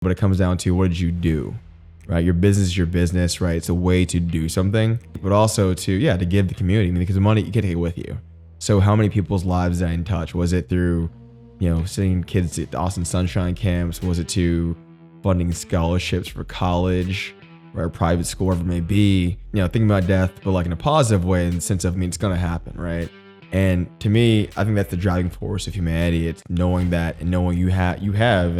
but it comes down to what did you do, right? Your business is your business, right? It's a way to do something, but also to give the community. I mean, because the money, you can take it with you. So how many people's lives did I touch? Was it through, sending kids to Austin Sunshine Camps? Was it to funding scholarships for college or private school, wherever it may be? Thinking about death, but like in a positive way, in the sense of, it's going to happen, right? And to me, I think that's the driving force of humanity. It's knowing that and knowing you have,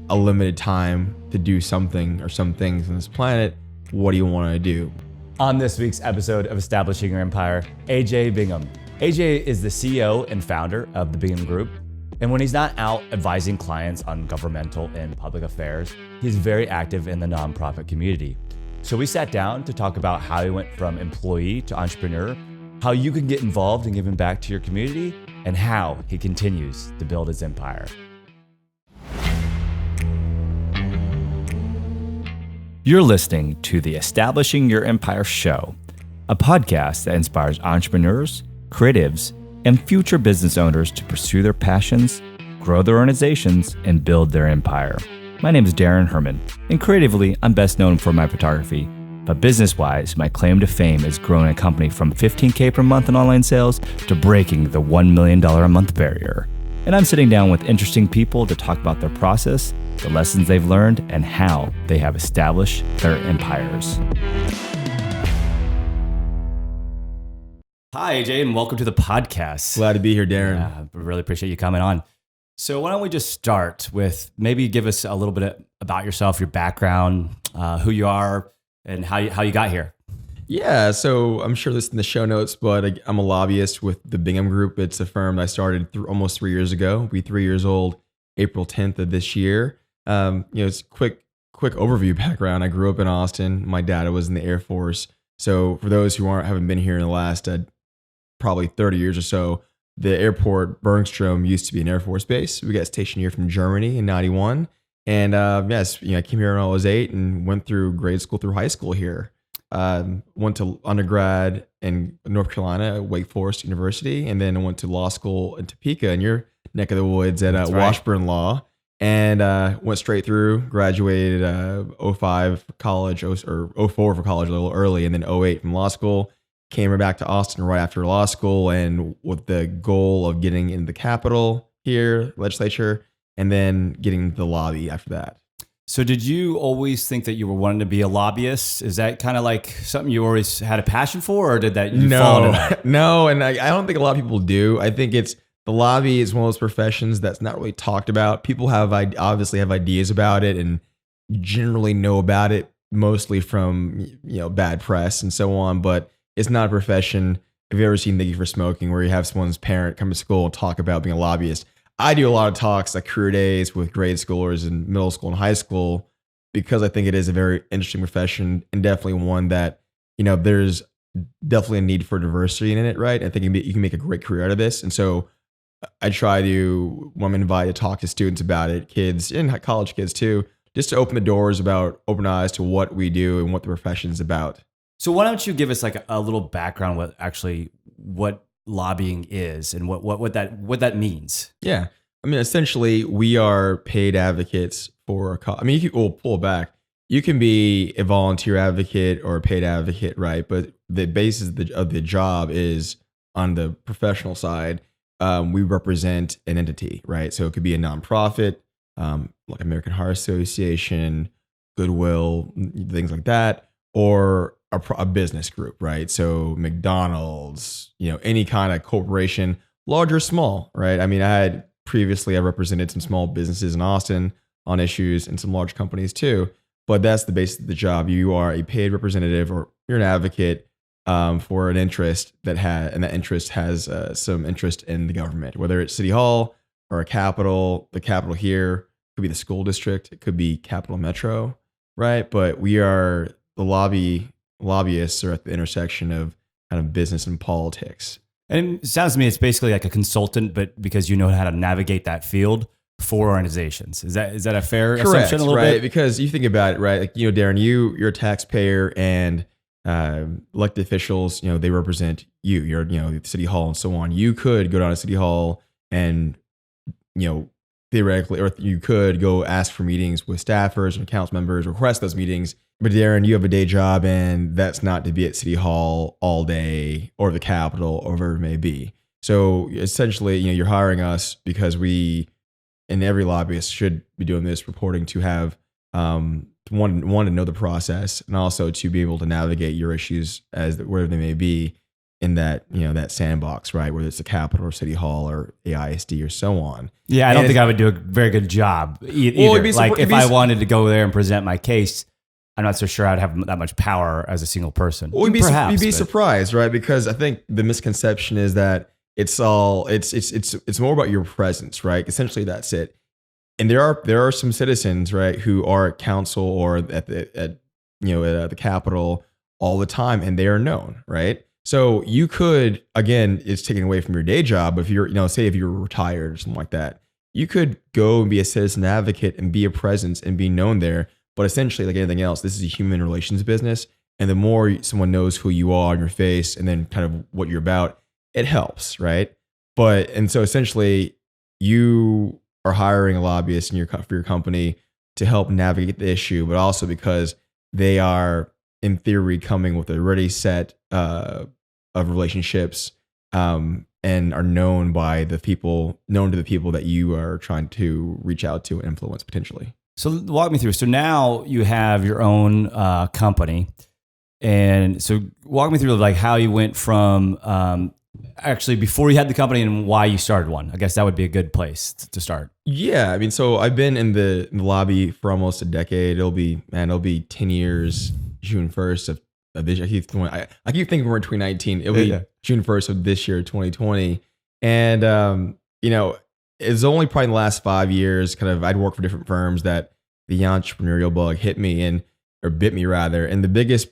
a limited time to do something or some things on this planet. What do you want to do? On this week's episode of Establishing Your Empire, A.J. Bingham. A.J. is the CEO and founder of the Bingham Group. And when he's not out advising clients on governmental and public affairs, he's very active in the nonprofit community. So we sat down to talk about how he went from employee to entrepreneur, how you can get involved in giving back to your community, and how he continues to build his empire. You're listening to the Establishing Your Empire show, a podcast that inspires entrepreneurs, creatives, and future business owners to pursue their passions, grow their organizations, and build their empire. My name is Daran Herrman, and creatively, I'm best known for my photography. But business-wise, my claim to fame is growing a company from $15K per month in online sales to breaking the $1 million a month barrier. And I'm sitting down with interesting people to talk about their process, the lessons they've learned, and how they have established their empires. Hi, AJ, and welcome to the podcast. Glad to be here, Daran. Yeah, I really appreciate you coming on. So why don't we just start with maybe give us a little bit about yourself, your background, who you are, and how you got here. Yeah, so I'm sure this is in the show notes, but I'm a lobbyist with the Bingham Group. It's a firm I started almost 3 years ago. We'll be 3 years old April 10th of this year. It's quick overview background. I grew up in Austin. My dad was in the Air Force. So for those who haven't been here in the last probably 30 years or so, the airport, Bergstrom, used to be an Air Force base. We got stationed here from Germany in 91. And I came here when I was 8 and went through grade school through high school here. Went to undergrad in North Carolina at Wake Forest University, and then I went to law school in Topeka in your neck of the woods at Washburn Law, and went straight through, graduated 05 for college, or 04 for college a little early, and then 08 from law school. Came back to Austin right after law school, and with the goal of getting in the Capitol here, legislature, and then getting the lobby after that. So did you always think that you were wanting to be a lobbyist? Is that kind of like something you always had a passion for, or did that you fall into that? No, and I don't think a lot of people do. I think the lobby is one of those professions that's not really talked about. People obviously have ideas about it and generally know about it mostly from bad press and so on, but it's not a profession. Have you ever seen Thank You for Smoking, where you have someone's parent come to school and talk about being a lobbyist? I do a lot of talks like career days with grade schoolers in middle school and high school, because I think it is a very interesting profession, and definitely one that, there's definitely a need for diversity in it, right? I think you can make a great career out of this. And so I try to, when I'm invited to talk to students about it, kids and college kids too, just to open the doors open eyes to what we do and what the profession's about. So why don't you give us like a little background what lobbying is and what that means? Yeah. Essentially, we are paid advocates for we'll pull back. You can be a volunteer advocate or a paid advocate, right? But the basis of the job is on the professional side. We represent an entity, right? So it could be a nonprofit, like American Heart Association, Goodwill, things like that, or a business group, right? So McDonald's, any kind of corporation, large or small, right? I represented some small businesses in Austin on issues, and some large companies too. But that's the basis of the job. You are a paid representative, or you're an advocate for an interest and that interest has some interest in the government, whether it's City Hall or a Capitol. The Capitol here could be the school district, it could be Capital Metro, right? But we are the lobbyists are at the intersection of kind of business and politics. And it sounds to me it's basically like a consultant, but because you know how to navigate that field for organizations. Is that a fair assumption a little right? bit? Because you think about it, right? Like, Daran, you're a taxpayer, and elected officials, they represent you. You're, City Hall and so on. You could go down to City Hall and, theoretically, or you could go ask for meetings with staffers and council members, request those meetings. But Daran, you have a day job, and that's not to be at City Hall all day or the Capitol or wherever it may be. So essentially, you're hiring us because we, and every lobbyist should be doing this, reporting to have one to know the process, and also to be able to navigate your issues as wherever they may be in that that sandbox, right? Whether it's the Capitol or City Hall or AISD or so on. Yeah, I don't think I would do a very good job either. Like if I wanted to go there and present my case, I'm not so sure I'd have that much power as a single person. Well, you'd be surprised, right? Because I think the misconception is that it's more about your presence, right? Essentially, that's it. And there are some citizens, right, who are at council or at the Capitol all the time, and they are known, right? So you could, again, it's taken away from your day job. If you're, say if you're retired or something like that, you could go and be a citizen advocate and be a presence and be known there. But essentially, like anything else, this is a human relations business. And the more someone knows who you are on your face and then kind of what you're about, it helps, right? And so essentially, you are hiring a lobbyist for your company to help navigate the issue, but also because they are, in theory, coming with a ready set of relationships and are known to the people that you are trying to reach out to and influence potentially. So walk me through. So now you have your own company, and so walk me through like how you went from actually before you had the company and why you started one. I guess that would be a good place to start. Yeah, I mean, so I've been in the lobby for almost a decade. It'll be 10 years, June 1st of this year. I keep thinking we're in 2019. It'll be June 1st of this year, 2020. And, it's only probably in the last 5 years, kind of, I'd worked for different firms that the entrepreneurial bug hit me or bit me rather. And the biggest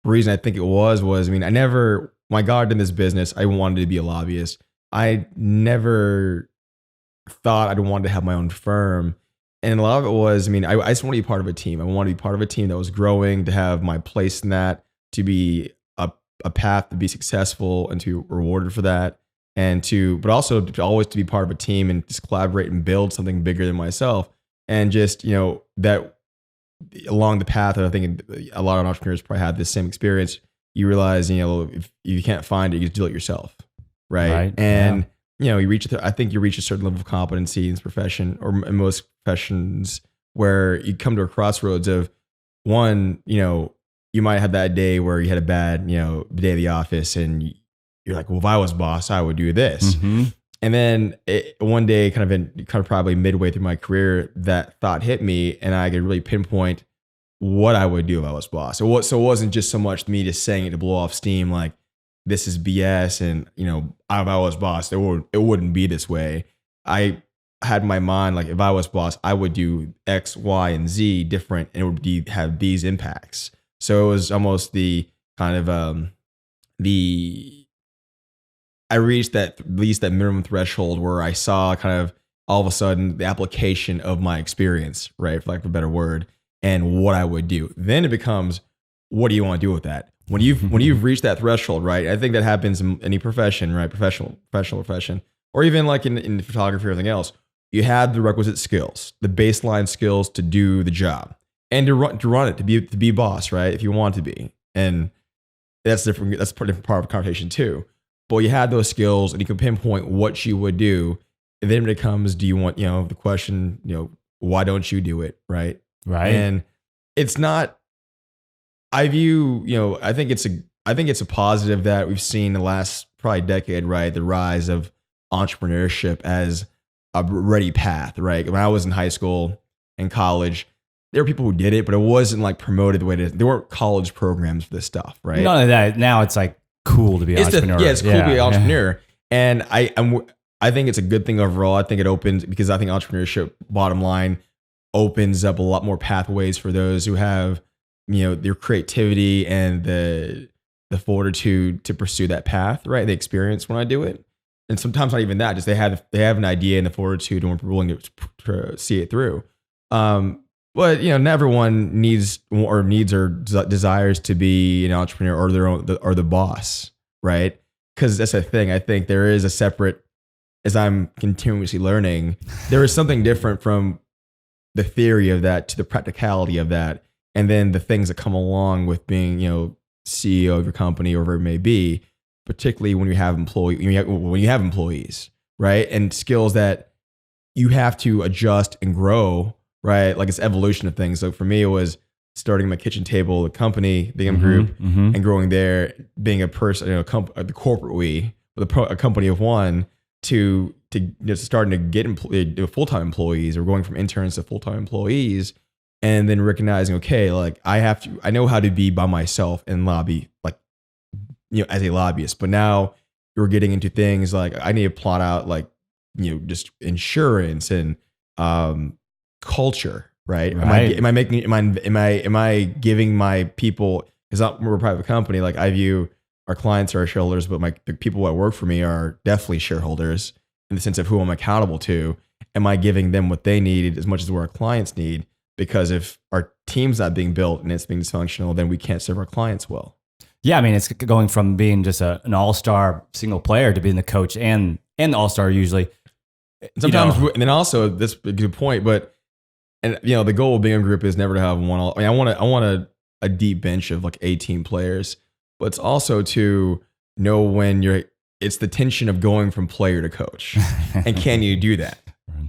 reason I think it was, when I got into this business, I wanted to be a lobbyist. I never thought I'd want to have my own firm. And a lot of it was, I just want to be part of a team. I want to be part of a team that was growing, to have my place in that, to be a path to be successful and to be rewarded for that. But also to always to be part of a team and just collaborate and build something bigger than myself. And just, that along the path, I think a lot of entrepreneurs probably have this same experience. You realize, if you can't find it, you just do it yourself. Right. And, you reach a certain level of competency in this profession, or in most professions, where you come to a crossroads of one, you might have that day where you had a bad, day of the office, and you're like, well, if I was boss, I would do this. Mm-hmm. And then one day, kind of probably midway through my career, that thought hit me, and I could really pinpoint what I would do if I was boss. So it wasn't just so much me just saying it to blow off steam, like this is BS, and if I was boss, it wouldn't be this way. I had in my mind, like, if I was boss, I would do X, Y, and Z different, and it would have these impacts. So it was almost the kind of I reached at least that minimum threshold where I saw kind of all of a sudden the application of my experience, right, for lack of a better word, and what I would do. Then it becomes, what do you want to do with that? When you've reached that threshold, right? I think that happens in any profession, right? Professional profession, or even like in photography or anything else. You have the requisite skills, the baseline skills to do the job and to run it, to be boss, right? If you want to be, and that's different. That's a different part of the conversation too. But you have those skills, and you can pinpoint what you would do. And then when it comes, do you want, the question, why don't you do it, right? Right. And it's not. I think it's a positive that we've seen the last probably decade, right? The rise of entrepreneurship as a ready path, right? When I was in high school and college, there were people who did it, but it wasn't like promoted the way it is. There weren't college programs for this stuff, right? None of that. Now it's like cool to be an entrepreneur. It's cool to be an entrepreneur. And I think it's a good thing overall. I think it opens, because I think entrepreneurship, bottom line, opens up a lot more pathways for those who have, their creativity and the fortitude to pursue that path, right? The experience when I do it. And sometimes not even that, just they have an idea and the fortitude and we're willing to see it through. But not everyone needs or desires to be an entrepreneur or the boss, right? Because that's the thing. I think there is a separate as I'm continuously learning, there is something different from the theory of that to the practicality of that. And then the things that come along with being, CEO of your company or whatever it may be, particularly when you have employees, right? And skills that you have to adjust and grow, right? Like it's evolution of things. So for me, it was starting my kitchen table, the company, Bingham Group, and growing there, being a person, the corporate we, with a company of one, to starting to get full-time employees, or going from interns to full-time employees. And then recognizing, okay, like I know how to be by myself and lobby, like, as a lobbyist, but now you're getting into things like I need to plot out like, just insurance and culture, right? Right. Am I giving my people, because we're a private company, like I view our clients are our shareholders, but the people that work for me are definitely shareholders in the sense of who I'm accountable to. Am I giving them what they need as much as what our clients need? Because if our team's not being built and it's being dysfunctional, then we can't serve our clients well. Yeah, I mean, it's going from being just an all-star single player to being the coach and the all-star usually. Sometimes, and then also this is a good point, but the goal of Bingham Group is never to have one. I want a deep bench of like 18 players, but it's also to know when it's the tension of going from player to coach, and can you do that,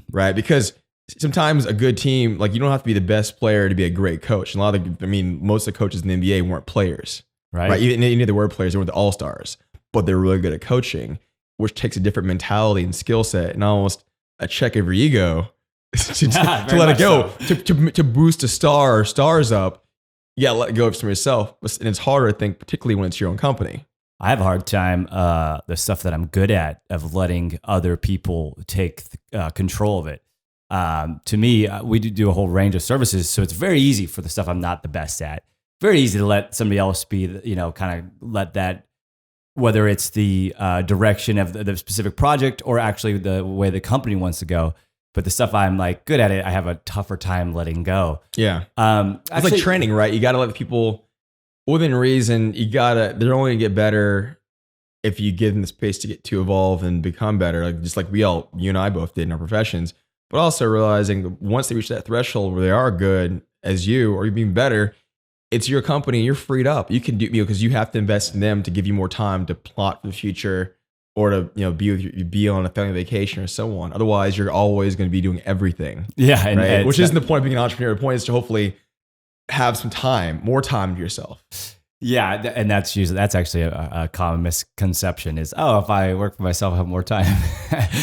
right? Because sometimes a good team, like you don't have to be the best player to be a great coach. And most of the coaches in the NBA weren't players, right? Even they were players, they weren't the all-stars, but they're really good at coaching, which takes a different mentality and skill set and almost a check of your ego to let it go, so. to boost a star or stars up. You gotta let it go from yourself. And it's harder, I think, particularly when it's your own company. I have a hard time, the stuff that I'm good at, of letting other people take control of it. To me, we do a whole range of services, so it's very easy for the stuff I'm not the best at. Very easy to let somebody else be, kind of let that, whether it's the direction of the specific project or actually the way the company wants to go. But the stuff I'm like good at it, I have a tougher time letting go. Yeah. It's like training, right? You got to let people within reason. They're only gonna get better if you give them the space to evolve and become better. Like just like you and I both did in our professions, but also realizing that once they reach that threshold where they are good as you, or you're being better, it's your company. You're freed up. You can do, because you have to invest in them to give you more time to plot for the future, or to be on a family vacation or so on. Otherwise, you're always going to be doing everything. Yeah, right? Which isn't the point of being an entrepreneur. The point is to hopefully have more time to yourself. Yeah, and that's actually a common misconception is, if I work for myself, I have more time.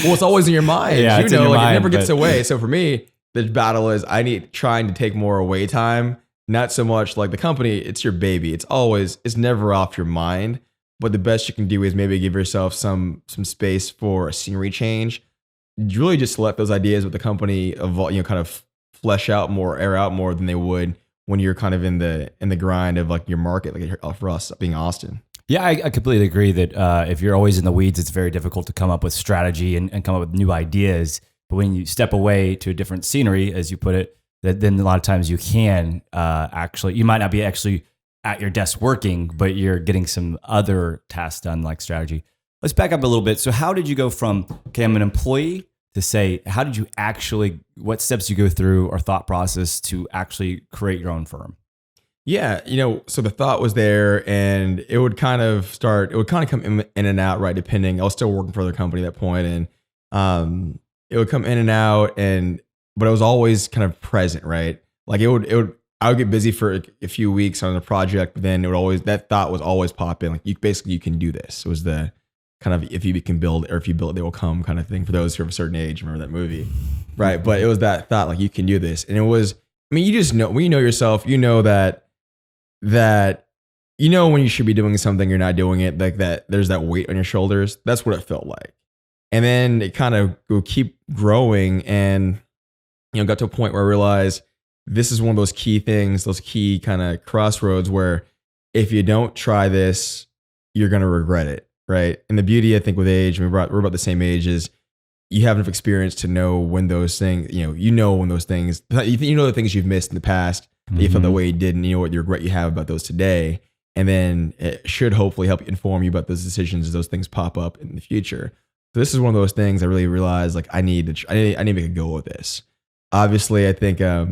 Well, it's always in your mind. Yeah, it's in your mind, it never gets away. So for me, the battle is trying to take more away time. Not so much like the company, it's your baby. It's never off your mind. But the best you can do is maybe give yourself some space for a scenery change. Really just let those ideas with the company evolve, kind of flesh out more, air out more than they would when you're kind of in the grind of like your market, like for us being Austin. Yeah, I completely agree that if you're always in the weeds, it's very difficult to come up with strategy and come up with new ideas. But when you step away to a different scenery, as you put it, then a lot of times you can you might not be actually at your desk working, but you're getting some other tasks done like strategy. Let's back up a little bit. So how did you go from, okay, I'm an employee, to say, how did you what steps you go through or thought process to actually create your own firm? Yeah, so the thought was there, and it would kind of come in and out, right? Depending, I was still working for the company at that point, and it would come in and out, but it was always kind of present, right? Like I would get busy for a few weeks on a project, but then that thought was always popping. Like you can do this. It was the kind of, if you can build, or if you build it, they will come kind of thing for those who are of a certain age. Remember that movie, right? But it was that thought, like you can do this. And it was, you just know, when you know yourself, you know that when you should be doing something, you're not doing it, like that, there's that weight on your shoulders. That's what it felt like. And then it kind of will keep growing, and, got to a point where I realized, this is one of those key things, those key kind of crossroads where if you don't try this, you're going to regret it, right? And the beauty, I think, with age, we're about the same age, is you have enough experience to know when those things, when those things, the things you've missed in the past, that you felt the way you did, and you know what the regret you have about those today. And then it should hopefully help inform you about those decisions as those things pop up in the future. this is one of those things I really realized like I need to make a go of this. Obviously, I think I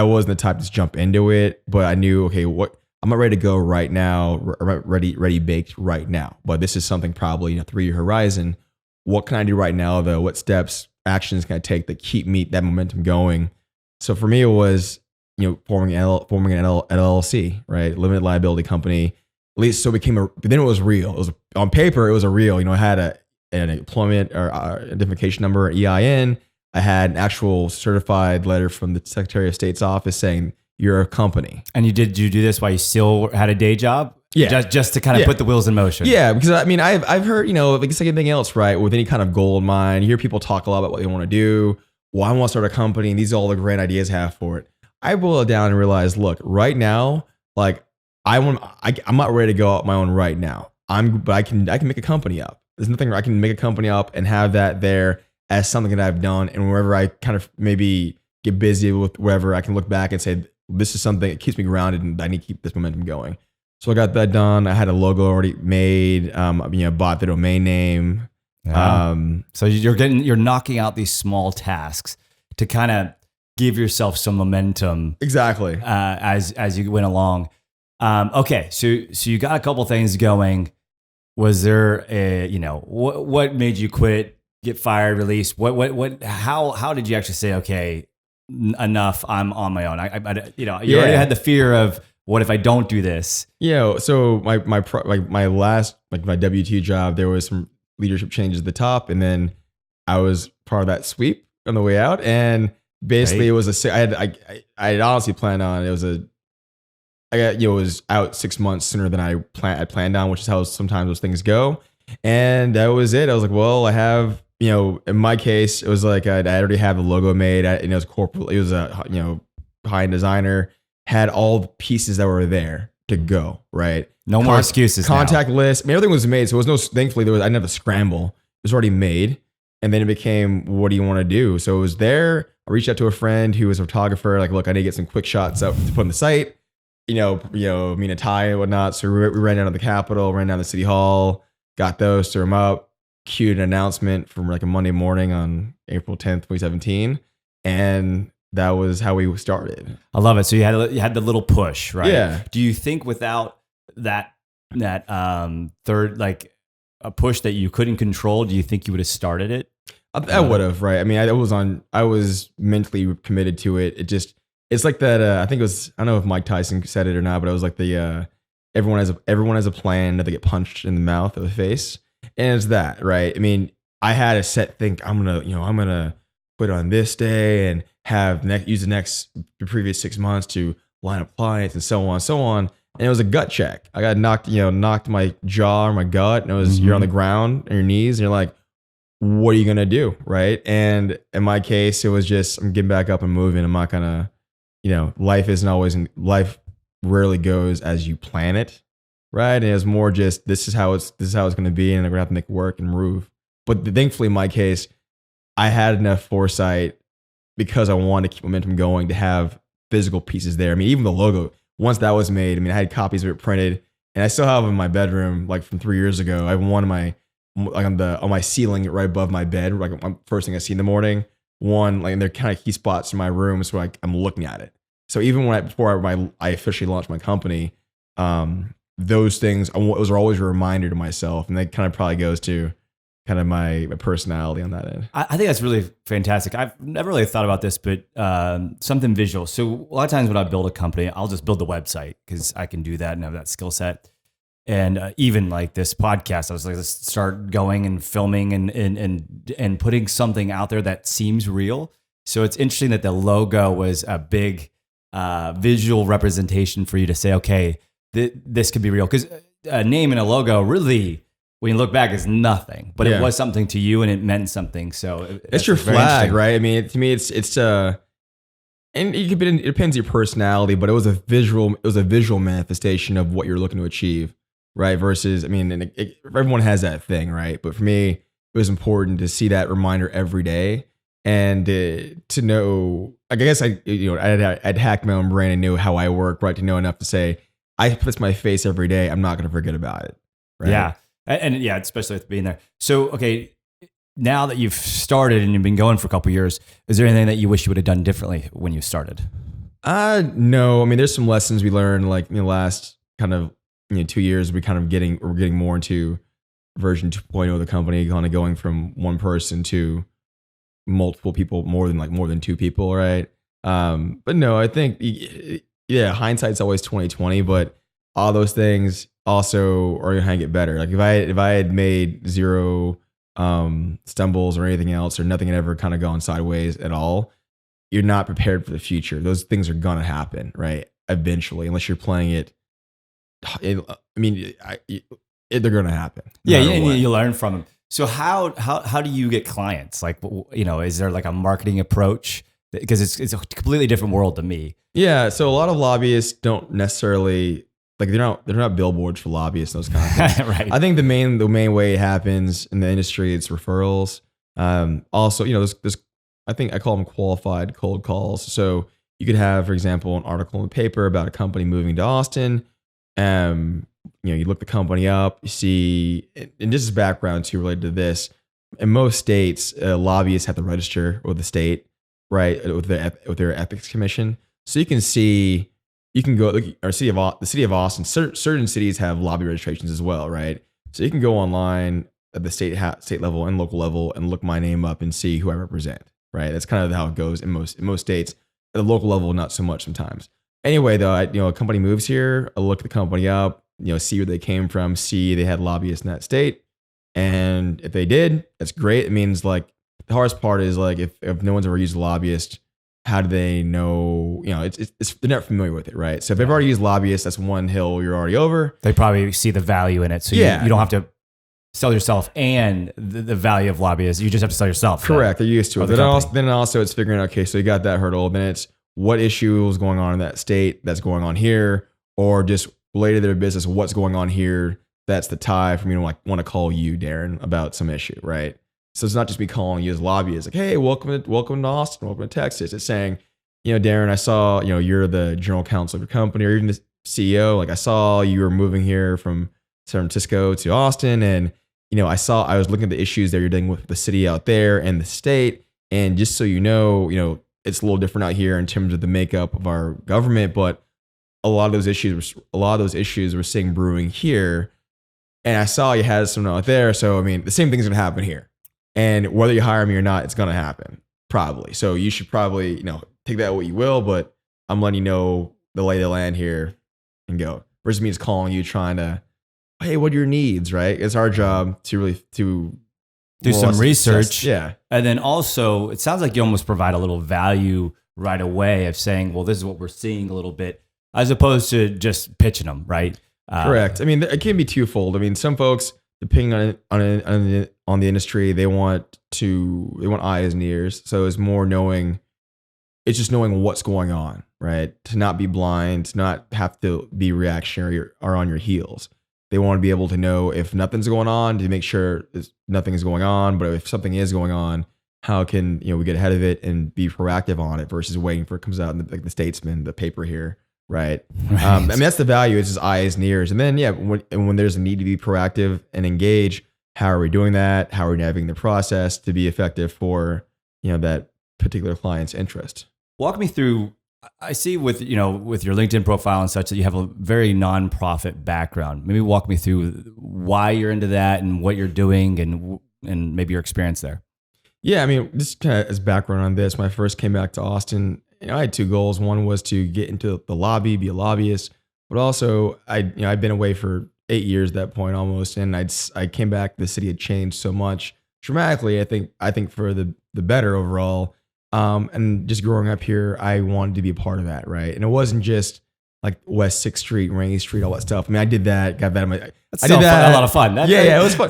wasn't the type to just jump into it, but I knew, okay, I'm not ready to go right now, ready baked right now. But this is something probably 3-year horizon. What can I do right now though? What steps, actions can I take that keep that momentum going? So for me, it was forming an LLC, right? Limited liability company. At least so it became but then it was real. It was on paper, it was a real. I had an employment or identification number, EIN. I had an actual certified letter from the Secretary of State's office saying you're a company. And did you do this while you still had a day job? Yeah, just to kind of put the wheels in motion. Yeah, because I mean, I've heard like it's like anything else, right? With any kind of gold mine, you hear people talk a lot about what they want to do. Well, I want to start a company, and these are all the great ideas I have for it. I boil it down and realize, look, right now, like I'm not ready to go out my own right now. But I can make a company up. There's nothing I can make a company up and have that there as something that I've done, and wherever I kind of maybe get busy with wherever I can look back and say, this is something that keeps me grounded and I need to keep this momentum going. So I got that done. I had a logo already made. Bought the domain name. Yeah. So you're knocking out these small tasks to kind of give yourself some momentum. Exactly. As you went along. Okay. So you got a couple things going. Was there what made you quit, get fired, release? How did you actually say, okay, enough, I'm on my own? You already had the fear of, what if I don't do this? Yeah. So my last my W-2 job, there was some leadership changes at the top, and then I was part of that sweep on the way out. And basically, It was I had honestly planned on it was out 6 months sooner than I planned on, which is how sometimes those things go. And that was it. I was like, well, I have in my case, it was like I already have the logo made. And it was corporate. It was a high-end designer. Had all the pieces that were there to go, right? No more excuses. Contact list. I mean, everything was made. So it was thankfully I didn't have to scramble. It was already made. And then it became, what do you want to do? So it was there. I reached out to a friend who was a photographer. Like, look, I need to get some quick shots up to put on the site. Me and a tie and whatnot. So we ran down to the Capitol, ran down to City Hall, got those, threw them up, queued an announcement from like a Monday morning on April 10th, 2017. And that was how we started. I love it. So you had the little push, right? Yeah. Do you think without that third, like a push that you couldn't control, do you think you would have started it? I would have, right? I mean, I was mentally committed to it. It's like that. I think it was. I don't know if Mike Tyson said it or not, but it was like the everyone has a plan that they get punched in the mouth or the face, and it's that, right? I mean, I had a set think. I'm gonna quit on this day and use the previous 6 months to line up clients and so on. And it was a gut check. I got knocked my jaw or my gut, and it was you're on the ground on your knees, and you're like, what are you gonna do, right? And in my case, it was just I'm getting back up and moving. I'm not gonna, life rarely goes as you plan it, right? And it was more just this is how it's gonna be, and I'm gonna have to make it work and move. But thankfully, in my case, I had enough foresight because I wanted to keep momentum going to have physical pieces there. I mean, even the logo, once that was made, I mean, I had copies of it printed, and I still have them in my bedroom, like from 3 years ago. I have one on my ceiling right above my bed, like first thing I see in the morning. One, like, and they're kind of key spots in my room, so I'm looking at it. So even before I officially launched my company, those things was always a reminder to myself, and that kind of probably goes to kind of my personality on that end. I think that's really fantastic. I've never really thought about this, but something visual. So a lot of times when I build a company, I'll just build the website because I can do that and have that skill set. And even like this podcast, I was like, let's start going and filming and putting something out there that seems real. So it's interesting that the logo was a big visual representation for you to say, okay, this could be real. Because a name and a logo really, when you look back, is nothing, but it was something to you and it meant something. So it's your flag, right? I mean, to me, it's and it depends on your personality, but it was a visual manifestation of what you're looking to achieve, right? Versus, I mean, everyone has that thing, right? But for me, it was important to see that reminder every day and to know. I guess I'd hacked my own brain and knew how I work, right? To know enough to say, I put my face every day. I'm not going to forget about it. Right? Yeah. And yeah, especially with being there. So, okay, now that you've started and you've been going for a couple of years, is there anything that you wish you would have done differently when you started? No. I mean, there's some lessons we learned like in the last kind of 2 years. We're getting more into version 2.0 of the company, kind of going from one person to multiple people, more than two people, right? But no, I think hindsight's always 2020, but all those things also are gonna get better. Like if I had made zero stumbles or anything else, or nothing had ever kind of gone sideways at all, you're not prepared for the future. Those things are gonna happen, right? Eventually, unless you're playing it. They're gonna happen. Yeah, you learn from them. So how do you get clients? Like, is there like a marketing approach? Because it's a completely different world to me. Yeah, so a lot of lobbyists don't necessarily like they're not billboards for lobbyists and those kind of things. Right. I think the main way it happens in the industry, it's referrals. Also, there's I think I call them qualified cold calls. So you could have, for example, an article in the paper about a company moving to Austin. You look the company up, you see, and this is background too related to this. In most states, lobbyists have to register with the state, right, with their ethics commission. So you can go, the city of Austin. Certain cities have lobby registrations as well, right? So you can go online at the state level and local level and look my name up and see who I represent, right? That's kind of how it goes in most states. At the local level, not so much sometimes. Anyway, though, a company moves here, I look the company up, see where they came from, see they had lobbyists in that state. And if they did, that's great. It means like the hardest part is like if no one's ever used a lobbyist, how do they know? They're not familiar with it, right? So if they've already used lobbyists, that's one hill you're already over. They probably see the value in it. So you don't have to sell yourself and the value of lobbyists. You just have to sell yourself. Correct. They're used to it. Then also it's figuring out, okay, so you got that hurdle. Then it's what issue is going on in that state that's going on here, or just related to their business, what's going on here. That's the tie for me to want to call you, Daran, about some issue, right? So it's not just me calling you as lobbyists, like, hey, welcome to Austin, welcome to Texas. It's saying, Daran, I saw, you're the general counsel of your company, or even the CEO. Like I saw you were moving here from San Francisco to Austin, and I was looking at the issues that you're dealing with the city out there and the state. And just so you know, it's a little different out here in terms of the makeup of our government, but a lot of those issues we're seeing brewing here. And I saw you had some out there. So, the same thing's going to happen here. And whether you hire me or not, it's going to happen probably. So you should probably, take that what you will, but I'm letting you know the lay of the land here and go. Versus me just calling you trying to, hey, what are your needs, right? It's our job to really, to do some research. Yeah. And then also, it sounds like you almost provide a little value right away of saying, well, this is what we're seeing a little bit, as opposed to just pitching them, right? Correct. It can be twofold. Some folks, depending on the industry, they want eyes and ears. So it's more knowing what's going on, right? To not be blind, to not have to be reactionary or on your heels. They want to be able to know if nothing's going on, to make sure nothing is going on. But if something is going on, how can we get ahead of it and be proactive on it versus waiting for it comes out in the Statesman, the paper here, right? That's the value. It's just eyes and ears. And then when there's a need to be proactive and engage, how are we doing that? How are we navigating the process to be effective for that particular client's interest? Walk me through. I see with your LinkedIn profile and such that you have a very nonprofit background. Maybe walk me through why you're into that and what you're doing and maybe your experience there. Yeah, just kind of as background on this, when I first came back to Austin, I had two goals. One was to get into the lobby, be a lobbyist, but also I'd been away for 8 years at that point almost, and I came back. The city had changed so much dramatically. I think for the better overall. And just growing up here, I wanted to be a part of that, right? And it wasn't just like West 6th Street, Rainy Street, all that stuff. I did that, got that. I did that. A lot of fun. Yeah, it was fun.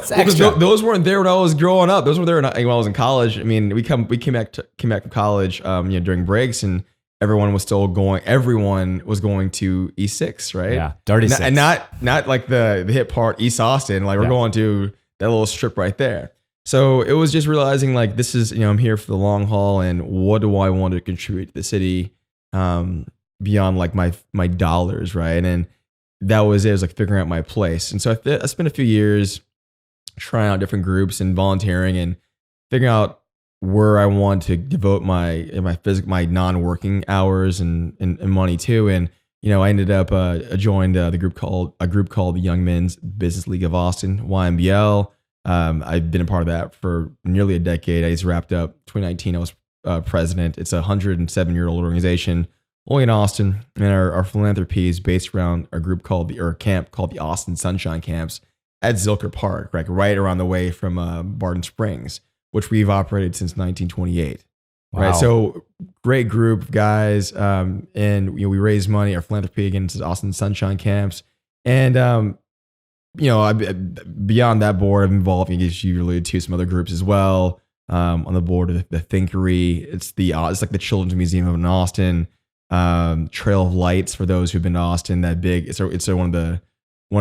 Those weren't there when I was growing up. Those were there when I was in college. We came back from college, during breaks, and everyone was going to E6, right? Yeah, Dirty 6. And not like the hip part, East Austin. Like we're going to that little strip right there. So it was just realizing like this is, I'm here for the long haul, and what do I want to contribute to the city beyond like my dollars, right? And that was it. It was like figuring out my place. And so I spent a few years trying out different groups and volunteering and figuring out where I want to devote my non-working hours and money to. And I ended up joined a group called the Young Men's Business League of Austin, YMBL. I've been a part of that for nearly a decade. I just wrapped up 2019. I was president. It's a 107-year-old organization, only in Austin, and our philanthropy is based around a group called the Austin Sunshine Camps at Zilker Park, right around the way from Barton Springs, which we've operated since 1928. Wow. Right, so great group of guys, and we raise money. Our philanthropy against Austin Sunshine Camps, and beyond that board, I'm involved. As you alluded to, some other groups as well. On the board of the Thinkery, it's like the Children's Museum of Austin. Trail of Lights for those who've been to Austin. That big, it's one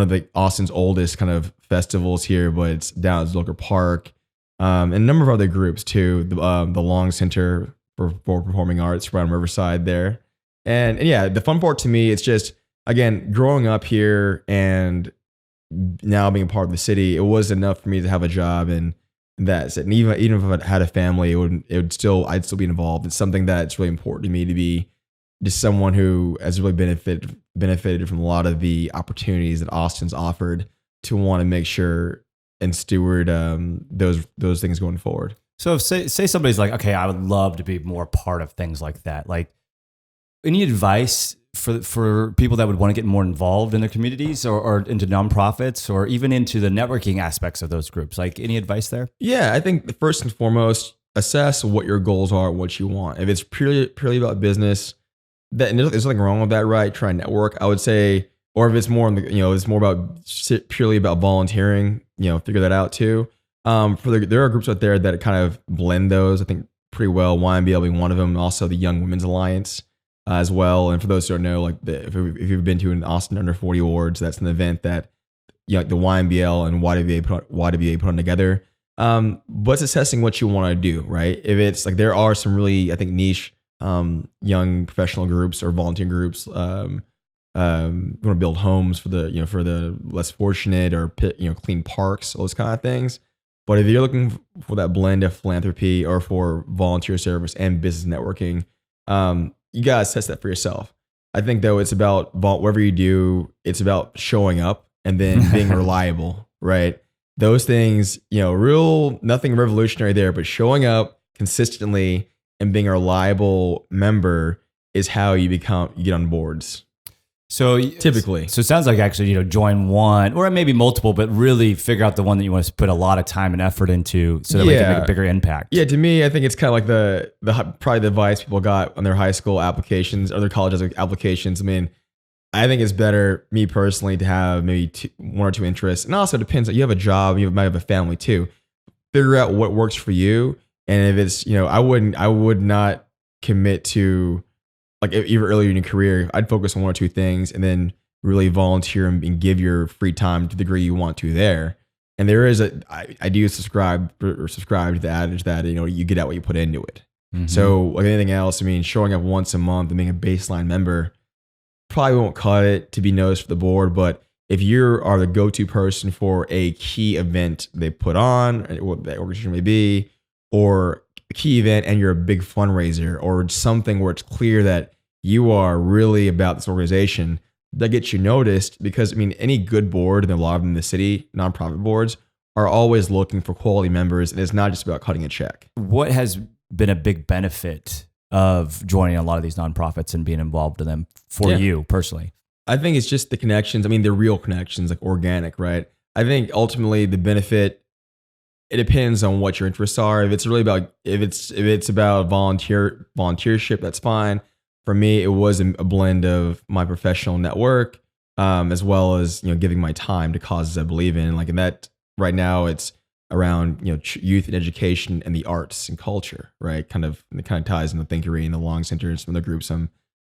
of the Austin's oldest kind of festivals here, but it's down at Zilker Park. And a number of other groups too. The Long Center for Performing Arts right on Riverside there. And yeah, the fun part to me, it's just, again, growing up here and now being a part of the city, it was enough for me to have a job, and that's it. And even if I had a family, I'd still be involved. It's something that's really important to me to be just someone who has really benefited from a lot of the opportunities that Austin's offered, to want to make sure and steward those things going forward. So if say somebody's like, okay, I would love to be more part of things like that. Like, any advice for people that would want to get more involved in their communities or into nonprofits or even into the networking aspects of those groups? Like, any advice there? Yeah, I think first and foremost, assess what your goals are, what you want. If it's purely about business, and there's nothing wrong with that, right? Try and network, I would say. Or if it's more it's more about purely about volunteering, figure that out too. There are groups out there that kind of blend those, I think, pretty well. YMBL being one of them, also the Young Women's Alliance as well. And for those who don't know, like if you've been to an Austin Under 40 Awards, that's an event that the YMBL and YWA put on together. But it's assessing what you want to do, right? If it's like, there are some really, I think, niche young professional groups or volunteer groups. Want to build homes for the less fortunate, or clean parks, all those kind of things. But if you're looking for that blend of philanthropy or for volunteer service and business networking, you gotta assess that for yourself. I think though, it's about whatever you do, it's about showing up and then being reliable, right? Those things, nothing revolutionary there, but showing up consistently and being a reliable member is how you get on boards. So typically, it sounds like actually, join one or maybe multiple, but really figure out the one that you want to put a lot of time and effort into, so that we can make a bigger impact. Yeah, to me, I think it's kind of like the probably the advice people got on their high school applications or their college applications. I mean, I think it's better, me personally, to have maybe one or two interests, and also depends. You have a job, you might have a family too. Figure out what works for you, and if it's I would not commit to. Like, even earlier in your career, I'd focus on one or two things and then really volunteer and give your free time to the degree you want to there. And there is I do subscribe to the adage that, you get out what you put into it. Mm-hmm. So like anything else, I mean, showing up once a month and being a baseline member probably won't cut it to be noticed for the board. But if you are the go-to person for a key event they put on, what that organization may be, or a key event, and you're a big fundraiser or something where it's clear that you are really about this organization, that gets you noticed. Because I mean, any good board, and a lot of them in the city, nonprofit boards, are always looking for quality members, and it's not just about cutting a check. What has been a big benefit of joining a lot of these nonprofits and being involved in them for you personally? I think it's just the connections. I mean, the real connections, like organic, right? I think ultimately the benefit, it depends on what your interests are. If it's about volunteership, that's fine. For me, it was a blend of my professional network, as well as giving my time to causes I believe in. Like in that, right now, it's around youth and education and the arts and culture, right? It kind of ties into Thinkery and the Long Center and some other groups I'm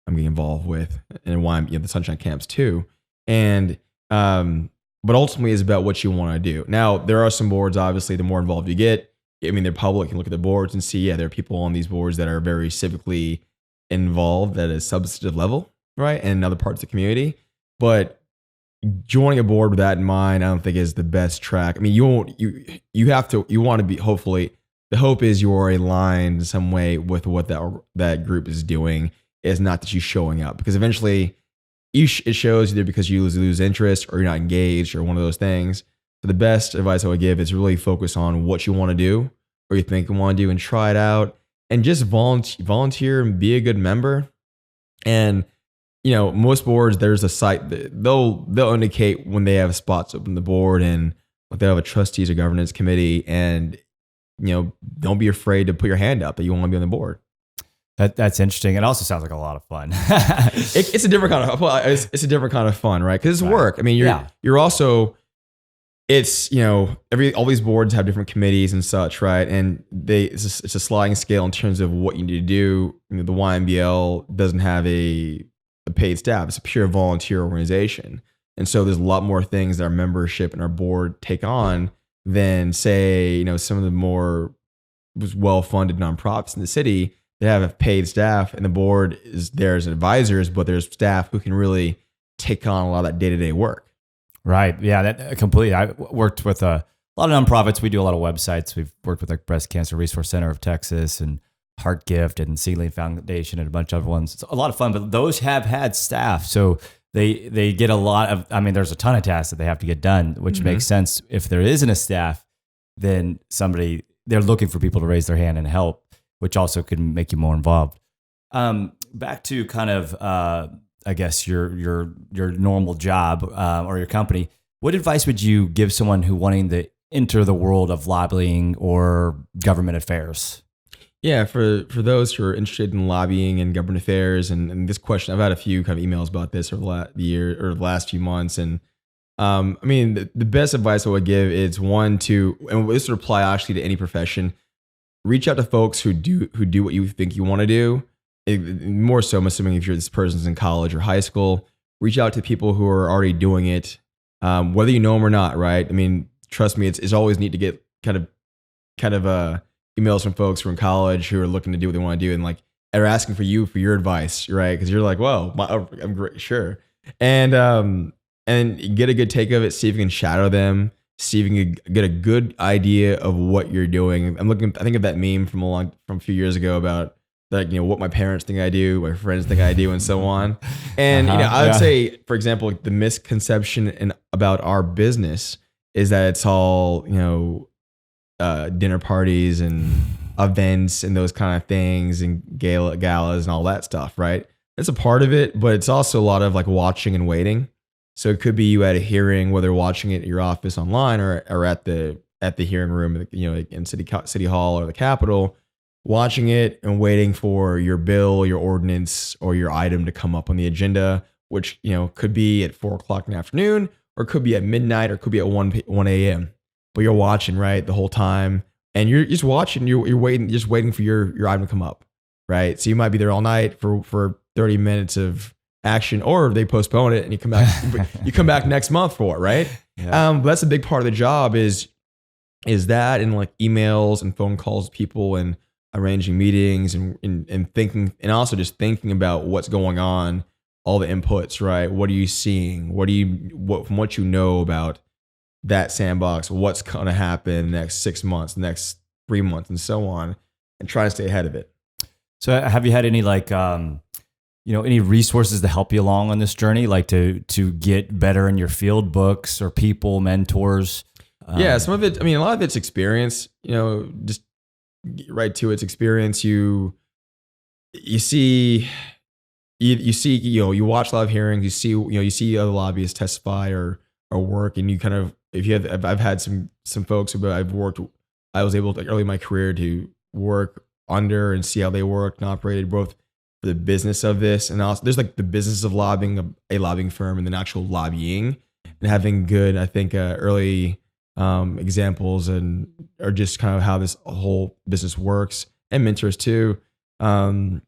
getting involved with, and why I'm the Sunshine Camps too. And but ultimately, it's about what you want to do. Now, there are some boards. Obviously, the more involved you get, I mean, they're public. You can look at the boards and see, there are people on these boards that are very civically involved at a substantive level, right? And in other parts of the community. But joining a board with that in mind, I don't think is the best track. I mean, you want to be, hopefully the hope is you are aligned in some way with what that group is doing. Is not that you showing up, because eventually it shows either because you lose interest or you're not engaged or one of those things. So the best advice I would give is really focus on what you want to do or you think you want to do and try it out, and just volunteer and be a good member. And most boards, there's a site that they'll indicate when they have spots open the board, and like they have a trustees or governance committee, and don't be afraid to put your hand up that you want to be on the board. That's interesting. It also sounds like a lot of fun. It's a different kind of fun, right? Because it's work. I mean, you're also, it's all these boards have different committees and such, right? And it's a sliding scale in terms of what you need to do. The YMBL doesn't have a paid staff; it's a pure volunteer organization, and so there's a lot more things that our membership and our board take on than, say, some of the more well-funded nonprofits in the city. They have a paid staff, and the board is there as advisors, but there's staff who can really take on a lot of that day-to-day work. Right. Yeah, that completely. I worked with a lot of nonprofits. We do a lot of websites. We've worked with like Breast Cancer Resource Center of Texas and Heart Gift and Seedling Foundation and a bunch of other ones. It's a lot of fun, but those have had staff. So they get a lot of, there's a ton of tasks that they have to get done, which makes sense. If there isn't a staff, then they're looking for people to raise their hand and help, which also can make you more involved. Back to kind of, I guess your normal job or your company. What advice would you give someone who wanting to enter the world of lobbying or government affairs? Yeah, for those who are interested in lobbying and government affairs, and this question, I've had a few kind of emails about this over the year or the last few months, and the best advice I would give is and this would apply actually to any profession. Reach out to folks who do what you think you want to do. More so, I'm assuming if this person's in college or high school, reach out to people who are already doing it, whether you know them or not. Right? I mean, trust me, it's always neat to get kind of emails from folks who are in college who are looking to do what they want to do, and like are asking for your advice, right? Because you're like, well, I'm great, sure, and get a good take of it. See if you can shadow them. See if you can get a good idea of what you're doing. I think of that meme from a few years ago about like, what my parents think I do, my friends think I do, and so on. And I would say, for example, the misconception about our business is that it's all dinner parties and events and those kind of things and galas and all that stuff, right? That's a part of it, but it's also a lot of like watching and waiting. So it could be you at a hearing, whether watching it at your office online or at the hearing room, in City Hall or the Capitol, watching it and waiting for your bill, your ordinance, or your item to come up on the agenda, which could be at 4:00 in the afternoon, or could be at midnight, or could be at 1 a.m. But you're watching, right, the whole time, and you're just watching. You're waiting, just waiting for your item to come up, right? So you might be there all night for 30 minutes of action, or they postpone it and you come back next month for it, right? Yeah. But that's a big part of the job is that, and like emails and phone calls with people and arranging meetings and thinking, and also just thinking about what's going on, all the inputs, right? What are you seeing? From what you know about that sandbox, what's going to happen next 6 months, next 3 months, and so on, and try to stay ahead of it. So have you had any any resources to help you along on this journey, like to get better in your field, books or people, mentors? Yeah, some of it, a lot of it's experience, just right to its experience. You watch a lot of hearings, you see other lobbyists testify or work, and you kind of, I've had some folks who I was able to, early in my career, to work under and see how they worked and operated, both for the business of this, and also there's like the business of lobbying, a lobbying firm, and then actual lobbying, and having good, I think, early examples and or just kind of how this whole business works, and mentors too. But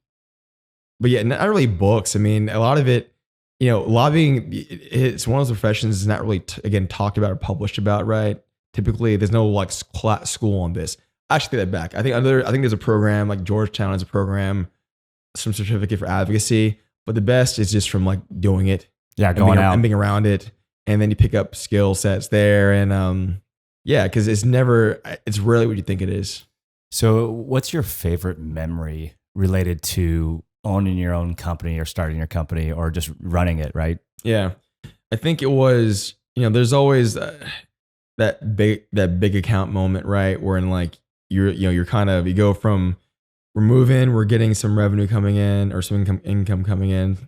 yeah, not really books. A lot of it, lobbying, it's one of those professions that's not really again talked about or published about, right? Typically, there's no like school on this. Actually, take that back. I think there's a program, like Georgetown has a program, some certificate for advocacy, but the best is just from like doing it, going out and being around it, and then you pick up skill sets there. And yeah, because it's rarely what you think it is. So what's your favorite memory related to owning your own company or starting your company or just running it, right? Yeah. I think it was, there's always that big account moment, right? Where in like, you go from we're moving, we're getting some revenue coming in or some income coming in.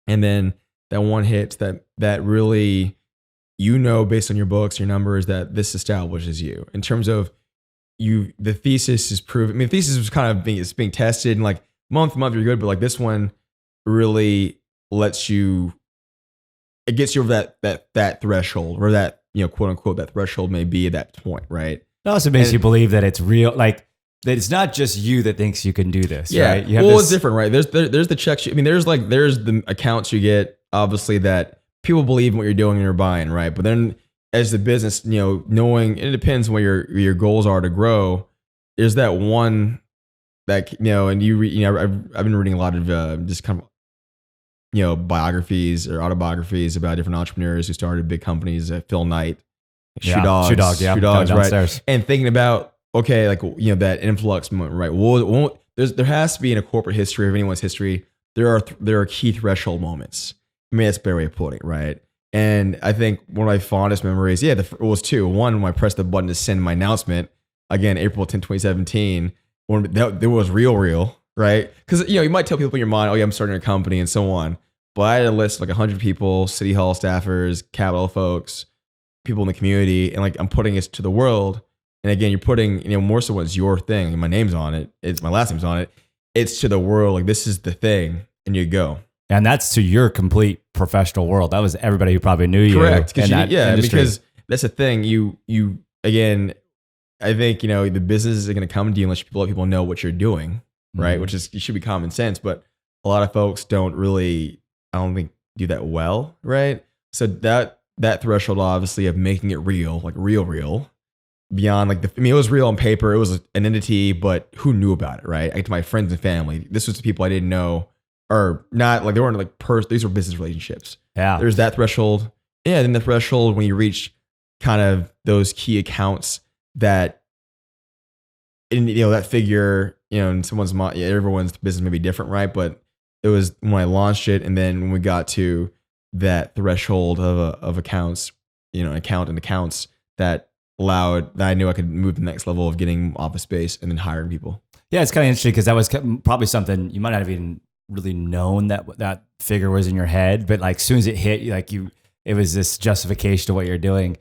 And then that one hits that really, based on your books, your numbers, that this establishes you in terms of the thesis is proven. I mean, the thesis was kind of being tested and like month to month you're good, but like this one really lets you, it gets you over that threshold, or that, quote unquote, that threshold may be at that point, right? It also makes you believe that it's real, like that it's not just you that thinks you can do this, right? It's different, right? There's the checks. There's the accounts you get, obviously, that people believe in what you're doing and you're buying, right? But then as the business, knowing, it depends on what your goals are to grow. There's that one that, and I've been reading a lot of just kind of, biographies or autobiographies about different entrepreneurs who started big companies. Phil Knight, Shoe Dogs, right? And thinking about, okay, like, that influx moment, right? Well, there has to be in a corporate history of anyone's history, there are key threshold moments. I mean, that's a better way of putting it, right? And I think one of my fondest memories, it was two. One, when I pressed the button to send my announcement, again, April 10, 2017, when there was real, right? Because, you might tell people in your mind, oh yeah, I'm starting a company and so on. But I had a list of like 100 people, city hall staffers, capital folks, people in the community, and like I'm putting it to the world. And again, you're putting, more so when it's your thing, and my name's on it, it's my last name's on it, it's to the world, like this is the thing, and you go. And that's to your complete professional world. That was everybody who probably knew you. Correct. Because that's the thing. You again, I think, the business is going to come to you unless you let people know what you're doing, right? Mm-hmm. Which it should be common sense, but a lot of folks don't really, I don't think, do that well, right? So that threshold, obviously, of making it real, like real, beyond like it was real on paper. It was an entity, but who knew about it, right? Like to my friends and family, this was the people I didn't know, or not, like they weren't like these were business relationships. Yeah. There's that threshold. Yeah. Then the threshold when you reach kind of those key accounts that, that figure, in someone's mind, everyone's business may be different, right? But it was when I launched it. And then when we got to that threshold of accounts, accounts that allowed, that I knew I could move to the next level of getting office space and then hiring people. Yeah. It's kind of interesting because that was probably something you might not have even really known that figure was in your head, but like as soon as it hit, it was this justification of what you're doing.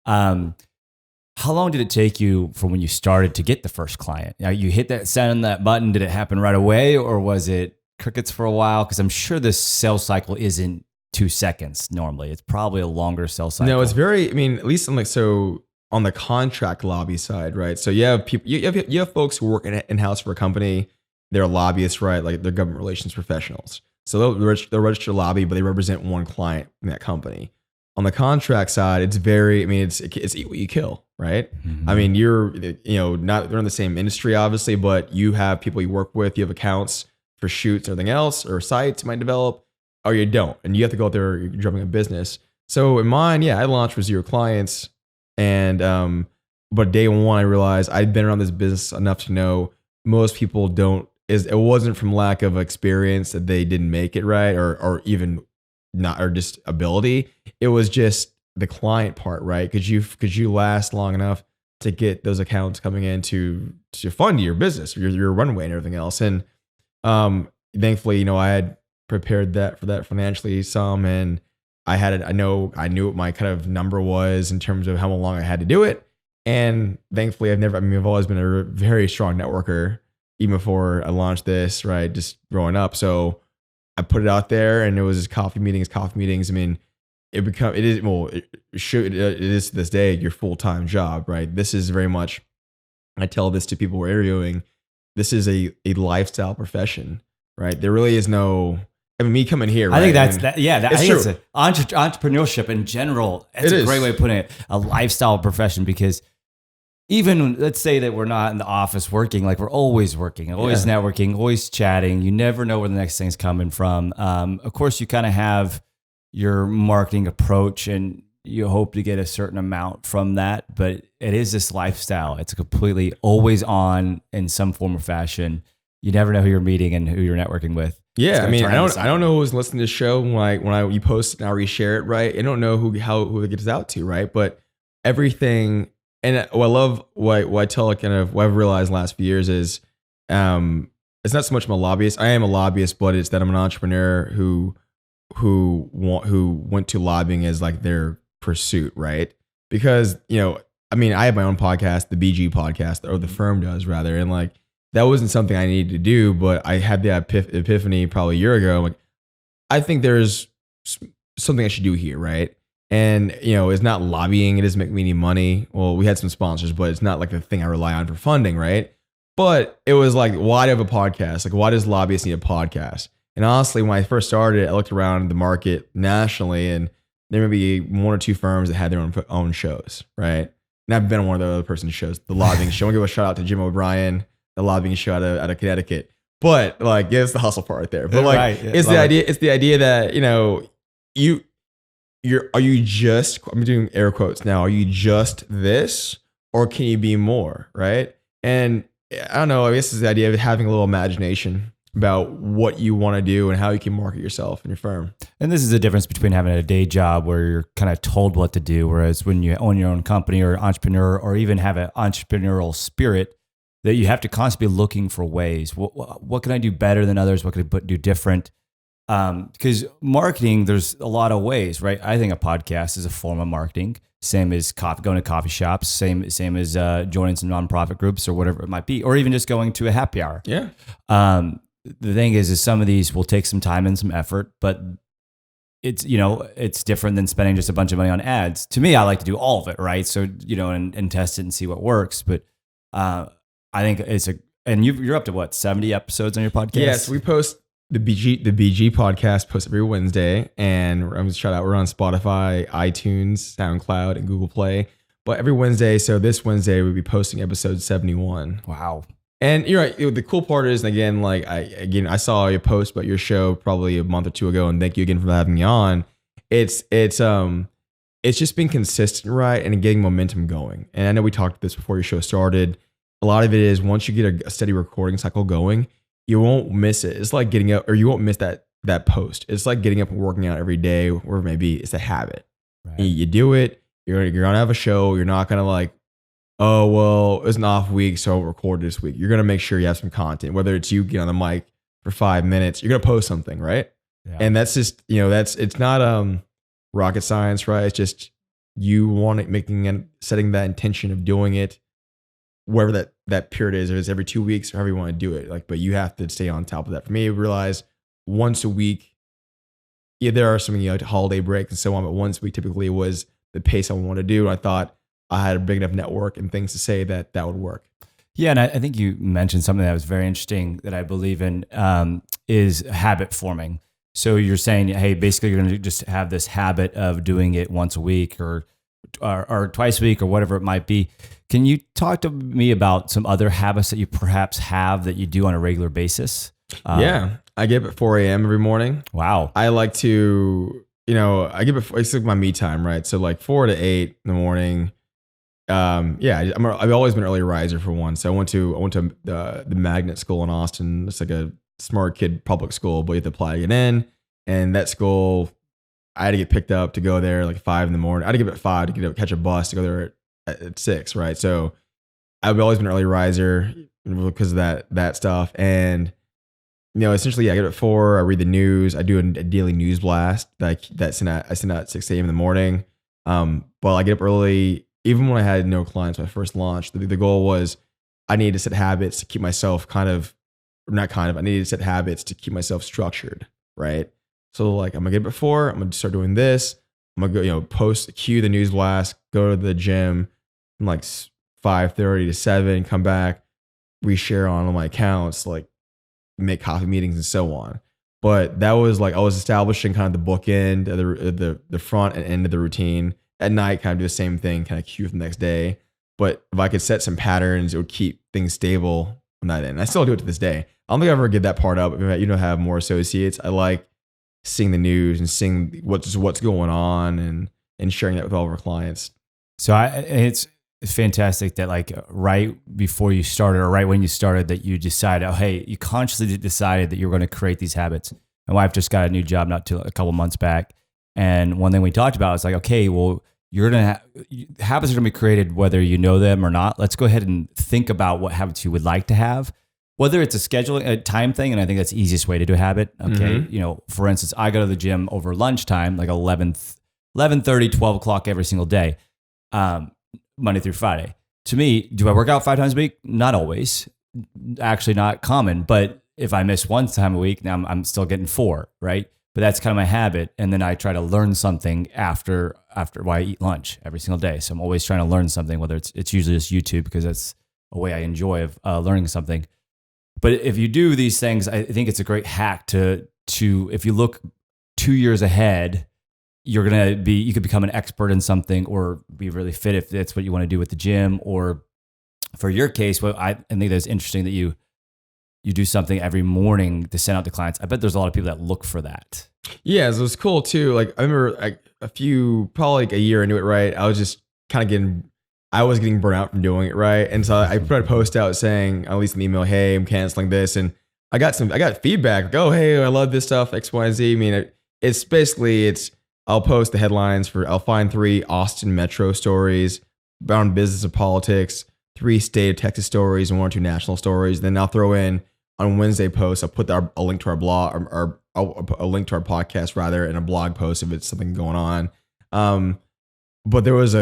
How long did it take you from when you started to get the first client? You hit send that button. Did it happen right away, or was it crickets for a while? Because I'm sure this sales cycle isn't 2 seconds normally. It's probably a longer sales cycle. No, it's very. I mean, at least I'm like so on the contract lobby side, right? So you have people, you have folks who work in house for a company. They're lobbyists, right? Like they're government relations professionals. So they'll register a lobby, but they represent one client in that company. On the contract side, it's it's eat what you kill, right? Mm-hmm. I mean, you're, they're in the same industry, obviously, but you have people you work with, you have accounts for shoots or anything else, or sites you might develop, or you don't. And you have to go out there, you're drumming a business. So in mine, I launched with 0 clients. And, but day one, I realized I'd been around this business enough to know most people don't, it wasn't from lack of experience that they didn't make it right, or even not, or just ability. It was just the client part, right? Could you last long enough to get those accounts coming in to fund your business, your runway and everything else? And thankfully, I had prepared for that financially some, and I knew what my kind of number was in terms of how long I had to do it. And thankfully, I've always been a very strong networker, even before I launched this, right? Just growing up. So I put it out there, and it was coffee meetings. I mean, it is to this day your full-time job, right? This is very much, I tell this to people we're interviewing, this is a lifestyle profession, right? There really is no, me coming here, right? I think it's entrepreneurship in general. It's a great way of putting it, a lifestyle profession, because even let's say that we're not in the office working, like we're always working, always networking, always chatting. You never know where the next thing's coming from. Of course, you kind of have your marketing approach, and you hope to get a certain amount from that, but it is this lifestyle. It's completely always on in some form or fashion. You never know who you're meeting and who you're networking with. Yeah, I mean, I don't know who's listening to the show when you post it and I reshare it, right? I don't know who it gets out to, right? But everything, and what I love, what I tell, kind of what I've realized in the last few years is, it's not so much I'm a lobbyist. I am a lobbyist, but it's that I'm an entrepreneur who went to lobbying as like their pursuit, right? Because I mean, I have my own podcast, the BG podcast, or the firm does rather, and like that wasn't something I needed to do, but I had the epiphany probably a year ago. I'm like, I think there's something I should do here, right? And it's not lobbying. It doesn't make me any money. Well, we had some sponsors, but it's not like the thing I rely on for funding, right? But it was like, why do I have a podcast? Like, why does lobbyists need a podcast? And honestly, when I first started, I looked around the market nationally, and there may be one or two firms that had their own shows, right? And I've been on one of the other person's shows, the lobbying show. I want to give a shout out to Jim O'Brien, the lobbying show out of Connecticut. But like, yeah, it's the hustle part right there. But like, right. It's the idea. It's the idea that are you just? I'm doing air quotes now. Are you just this, or can you be more, right? And I don't know. I guess it's the idea of having a little imagination about what you want to do and how you can market yourself and your firm. And this is the difference between having a day job where you're kind of told what to do, whereas when you own your own company or entrepreneur, or even have an entrepreneurial spirit, that you have to constantly be looking for ways. What can I do better than others? What can I do different? Because marketing, there's a lot of ways, right? I think a podcast is a form of marketing. Same as going to coffee shops, same as joining some nonprofit groups or whatever it might be, or even just going to a happy hour. Yeah. The thing is some of these will take some time and some effort, but it's different than spending just a bunch of money on ads. To me, I like to do all of it, right? So and test it and see what works. But I think and you're up to what, 70 episodes on your podcast? Yes, we post the BG podcast posts every Wednesday, and I'm going to shout out, we're on Spotify, iTunes, SoundCloud, and Google Play. But every Wednesday, so this Wednesday we'll be posting episode 71. Wow. And you're right. The cool part is, and again, like I saw your post about your show probably a month or two ago, and thank you again for having me on. It's just being consistent, right, and getting momentum going. And I know we talked about this before your show started. A lot of it is once you get a steady recording cycle going, you won't miss it. It's like getting up, or you won't miss that post. It's like getting up and working out every day, or maybe it's a habit. Right. You do it. You're gonna have a show. You're not gonna like, oh, well, it's an off week, so I'll record this week. You're going to make sure you have some content, whether it's you get on the mic for 5 minutes, you're going to post something, right? Yeah. And that's just, it's not rocket science, right? It's just you want it, setting that intention of doing it, wherever that period is, if it's every 2 weeks or however you want to do it. Like, but you have to stay on top of that. For me, I realize once a week, yeah, there are some holiday breaks and so on, but once a week typically was the pace I want to do. And I thought I had a big enough network and things to say that would work. Yeah, and I think you mentioned something that was very interesting that I believe in is habit forming. So you're saying, hey, basically you're going to just have this habit of doing it once a week or twice a week or whatever it might be. Can you talk to me about some other habits that you perhaps have that you do on a regular basis? Yeah, I get up at 4 a.m. every morning. Wow. I like to, it's like my me time, right? So like 4 to 8 in the morning. I've always been an early riser for one. So I went to the magnet school in Austin. It's like a smart kid public school, but you have to apply to get in. And that school, I had to get picked up to go there like 5 in the morning. I had to get up at 5 to catch a bus to go there at 6, right? So I've always been an early riser because of that stuff. And essentially, I get up at 4. I read the news. I do a daily news blast I send out at 6 a.m. in the morning. But I get up early. Even when I had no clients, when I first launched, the goal was I needed to set habits to keep myself I needed to set habits to keep myself structured, right? So like, I'm gonna get up at 4, I'm gonna start doing this. I'm gonna go, cue the news blast, go to the gym from like 5:30 to 7, come back, reshare on all my accounts, like make coffee meetings and so on. But that was like, I was establishing kind of the bookend, the front and end of the routine. At night, kind of do the same thing, kind of cue for the next day. But if I could set some patterns, it would keep things stable on that end. I still do it to this day. I don't think I ever give that part up. If have more associates, I like seeing the news and seeing what's going on. And and sharing that with all of our clients. So it's fantastic that like right before you started or right when you started that you decided, oh, hey, you consciously decided that you were going to create these habits. My wife just got a new job not too a couple months back. And one thing we talked about was like, okay, well, you're going to habits are going to be created whether you know them or not. Let's go ahead and think about what habits you would like to have, whether it's a scheduling, a time thing. And I think that's the easiest way to do a habit. Okay. You know, for instance, I go to the gym over lunchtime, like 11:30, 12 o'clock every single day. Monday through Friday. To me, do I work out 5 times a week? Not always. Actually, not common. But if I miss one time a week, now I'm still getting 4, right? But that's kind of my habit. And then I try to learn something after while I eat lunch every single day. So I'm always trying to learn something, whether it's usually just YouTube because that's a way I enjoy of learning something. But if you do these things, I think it's a great hack to if you look 2 years ahead, you could become an expert in something or be really fit if that's what you want to do with the gym. Or for your case, well, I think that's interesting that you do something every morning to send out to clients. I bet there's a lot of people that look for that. Yeah, so it's cool too. Like I remember probably like a year into it, right? I was just kind of getting burnt out from doing it, right? And so I put a post out saying, at least an email, hey, I'm canceling this. And I got feedback, like, oh, hey, I love this stuff, X, Y, and Z. I mean, I'll post the headlines I'll find 3 Austin Metro stories around business and politics, 3 state of Texas stories, and 1 or 2 national stories. Then I'll throw in on Wednesday posts, I'll put a link to our blog or a link to our podcast rather, and a blog post if it's something going on. But there was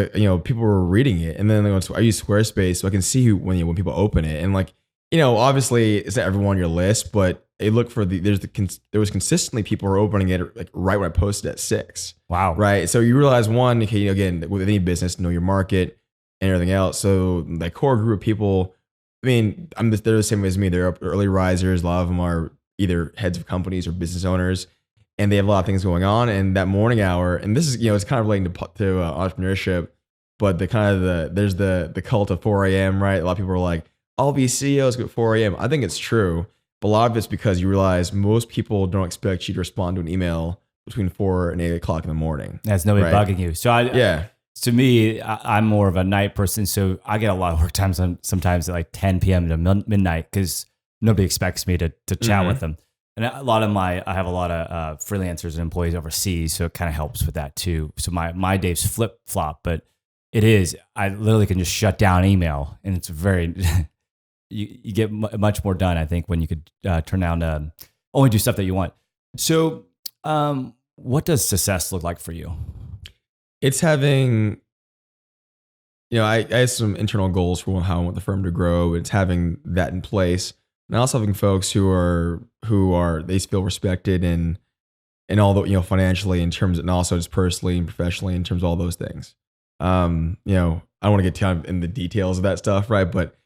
people were reading it, and then I use Squarespace so I can see when people open it, and like, obviously it's not everyone on your list, but they look for there was consistently people were opening it like right when I posted at 6. Wow. Right. So you realize one, okay, again, with any business, know your market and everything else. So the core group of people, I mean, they're the same as me. They're early risers. A lot of them are either heads of companies or business owners, and they have a lot of things going on. And that morning hour, and this is, it's kind of relating to entrepreneurship, but there's the cult of 4 a.m., right? A lot of people are like, all these CEOs go at 4 a.m. I think it's true. But a lot of it's because you realize most people don't expect you to respond to an email between 4 and 8 o'clock in the morning. That's nobody bugging you. So to me, I'm more of a night person. So I get a lot of work times sometimes at like 10 p.m. to midnight because nobody expects me to chat with them. And I have a lot of freelancers and employees overseas. So it kind of helps with that too. So my days flip flop, but I literally can just shut down email, and it's very... You get much more done, I think, when you could turn down to only do stuff that you want. So what does success look like for you? It's having, I have some internal goals for how I want the firm to grow. It's having that in place, and also having folks who they feel respected and all the, financially in terms, and also just personally and professionally in terms of all those things. I don't want to get kind of in the details of that stuff, right? But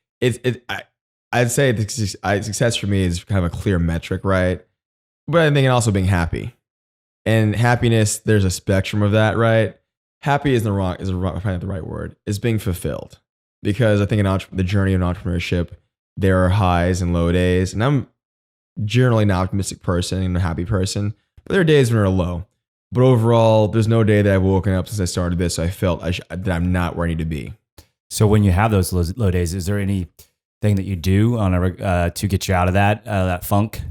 I'd say success for me is kind of a clear metric, right? But I think also being happy, and happiness, there's a spectrum of that, right? Happy is probably not the right word. It's being fulfilled, because I think in the journey of entrepreneurship, there are highs and low days, and I'm generally an optimistic person and a happy person, but there are days when they're low. But overall, there's no day that I've woken up since I started this, so I felt that I'm not where I need to be. So when you have those low days, is there anything that you do to get you out of that funk?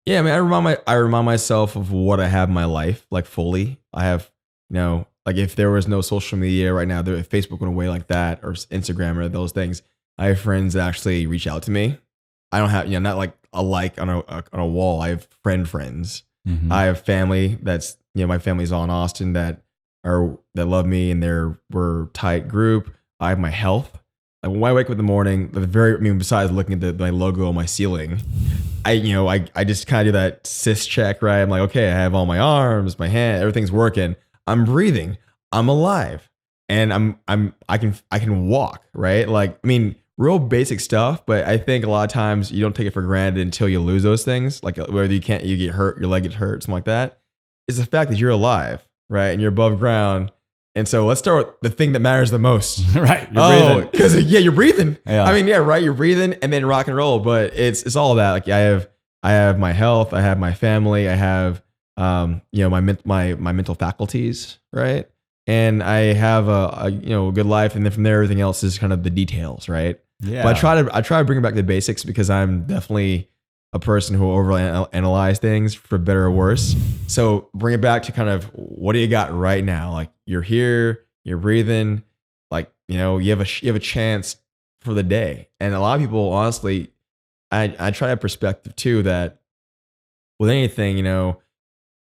Yeah, I mean, I remind myself of what I have in my life, like fully. I have, like if there was no social media right now, if Facebook went away like that, or Instagram or those things, I have friends that actually reach out to me. I don't have, not like a like on a wall. I have friends. Mm-hmm. I have family that's, my family's all in Austin that love me, and we're tight group. I have my health. Like when I wake up in the morning, besides looking at my logo on my ceiling, I just kind of do that sys check, right? I'm like, okay, I have all my arms, my hand, everything's working. I'm breathing. I'm alive, and I can walk, right? Like, I mean, real basic stuff, but I think a lot of times you don't take it for granted until you lose those things. Like whether you get hurt, your leg gets hurt, something like that. It's the fact that you're alive, right? And you're above ground. And so let's start with the thing that matters the most. Right. You're breathing. Because you're breathing. Yeah. I mean, yeah, right. You're breathing, and then rock and roll. But it's all that. Like I have my health, I have my family, I have my mental faculties, right? and I have a good life, and then from there everything else is kind of the details, right? Yeah. But I try to bring it back to the basics because I'm definitely a person who overly analyze things for better or worse. So bring it back to kind of what do you got right now? Like you're here, you're breathing, like you have a chance for the day. And a lot of people, honestly, I try that perspective too. That with anything,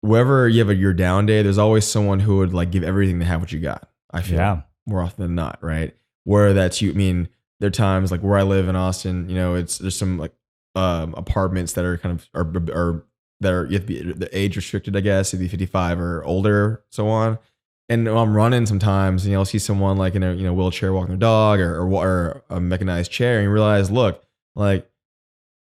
wherever you have your down day, there's always someone who would like give everything to have what you got. I feel more often than not, right? Where that's you. I mean, there are times like where I live in Austin, there's some like apartments that are kind of are that are you have to be the age restricted, I guess, if you're 55 or older, so on. And when I'm running sometimes, I'll see someone like in a wheelchair walking their dog or a mechanized chair, and you realize, look, like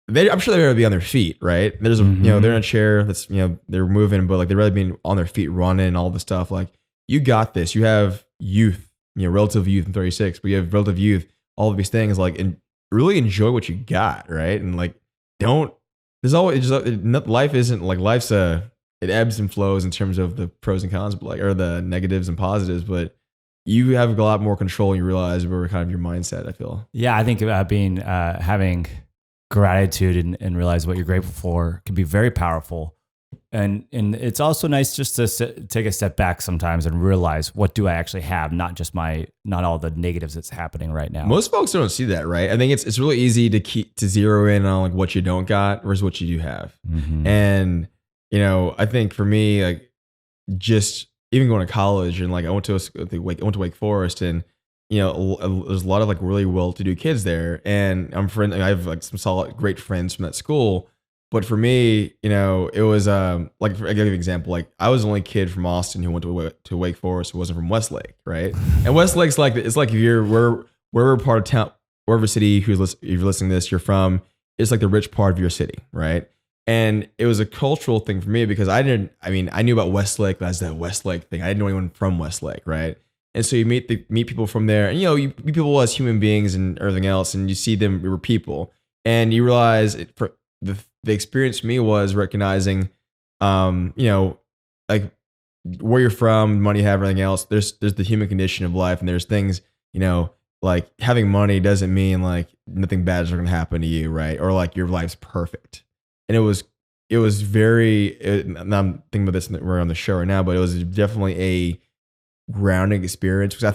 I'm sure they're gonna be on their feet, right? There's they're in a chair that's they're moving, but like they're really being on their feet, running and all the stuff. Like you got this. You have youth, relative youth. I'm 36, but you have relative youth. All of these things, like, and really enjoy what you got, right? And like, there's always life isn't like it ebbs and flows in terms of the pros and cons, but like, or the negatives and positives, but you have a lot more control and you realize where kind of your mindset, I feel. Yeah. I think having gratitude and realize what you're grateful for can be very powerful. And it's also nice just to take a step back sometimes and realize what do I actually have, not all the negatives that's happening right now. Most folks don't see that, right? I think it's really easy to zero in on like what you don't got versus what you do have. Mm-hmm. And I think for me, like just even going to college and like I went to Wake Forest, and there's a lot of like really well-to-do kids there, and I have like some solid great friends from that school. But for me, it was like, I'll give you an example. Like I was the only kid from Austin who went to Wake Forest who wasn't from Westlake, right? And Westlake's like, it's like if you're wherever part of town, wherever city if you're listening to this, you're from, it's like the rich part of your city, right? And it was a cultural thing for me because I knew about Westlake as that Westlake thing. I didn't know anyone from Westlake, right? And so you meet people from there, and you meet people as human beings and everything else, and you see them were people, and you realize the experience for me was recognizing, like where you're from, money you have, everything else. There's the human condition of life, and there's things, like having money doesn't mean like nothing bad is going to happen to you, right? Or like your life's perfect. And it was very. And I'm thinking about this. We're on the show right now, but it was definitely a grounding experience because I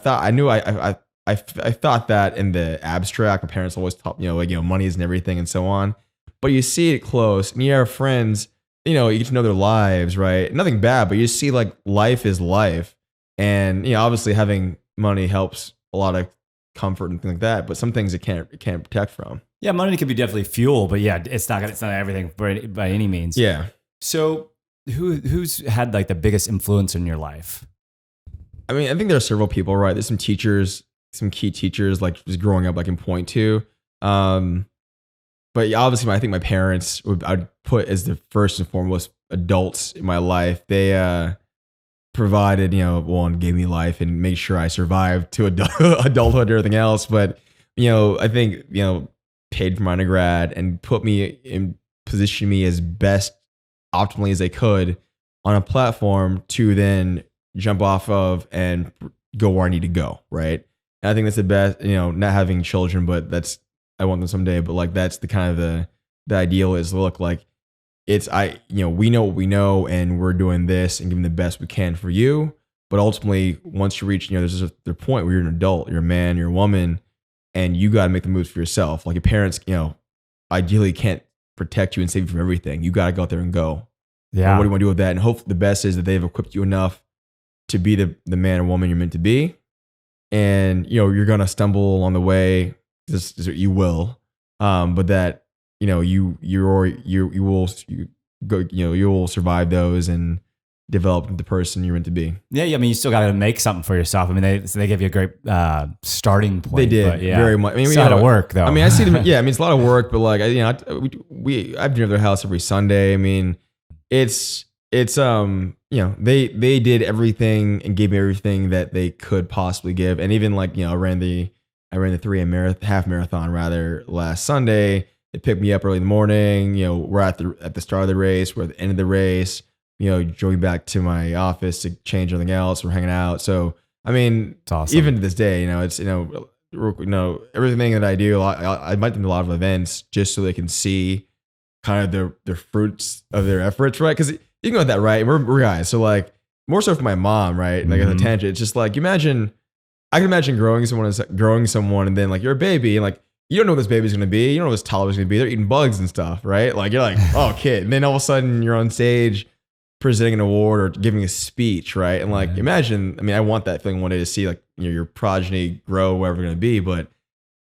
thought that in the abstract, my parents always taught money isn't everything and so on. But you see it close, and you have friends, you get to know their lives, right? Nothing bad, but you see like life is life. And, obviously having money helps a lot of comfort and things like that, but some things it can't protect from. Yeah, money can be definitely fuel, but yeah, it's not everything by any means. Yeah. So who's had like the biggest influence in your life? I mean, I think there are several people, right? There's some key teachers, like just growing up, I can point to. But obviously, I think my parents I'd put as the first and foremost adults in my life. They provided, one, gave me life and made sure I survived to adulthood and everything else. But, I think, paid for my undergrad and put me in position me as best optimally as they could on a platform to then jump off of and go where I need to go. Right. And I think that's the best, not having children, but I want them someday, but like that's the kind of the ideal is look like we know what we know and we're doing this and giving the best we can for you. But ultimately, once you reach, there's the point where you're an adult, you're a man, you're a woman, and you got to make the moves for yourself. Like your parents, ideally can't protect you and save you from everything. You got to go out there and go. Yeah. And what do you want to do with that? And hopefully the best is that they've equipped you enough to be the man or woman you're meant to be. And, you're going to stumble along the way. You will, but that you will survive those and develop the person you're meant to be. Yeah, I mean, you still got to make something for yourself. I mean, they give you a great starting point. They did, but yeah, very much. I mean, it's a lot of work, though. I mean, I see them. Yeah, I mean, it's a lot of work, but like, I've dinner at their house every Sunday. I mean, it's they did everything and gave me everything that they could possibly give, and even like I ran the 3 half marathon rather last Sunday. They picked me up early in the morning. We're at the start of the race. We're at the end of the race. going back to my office to change everything else. We're hanging out. So, I mean, It's awesome. even to this day, it's, everything that I do, I might do a lot of events just so they can see kind of the fruits of their efforts, right? Because you can go with that, right? We're guys. So like more so for my mom, right? Like as a tangent, it's just like, I can imagine growing someone and then like you're a baby and like, you don't know what this baby's going to be. You don't know what this toddler's going to be. They're eating bugs and stuff, right? Like you're like, oh, kid. And then all of a sudden you're on stage presenting an award or giving a speech, right? And like, imagine, I want that feeling one day to see like, your progeny grow wherever they're going to be, but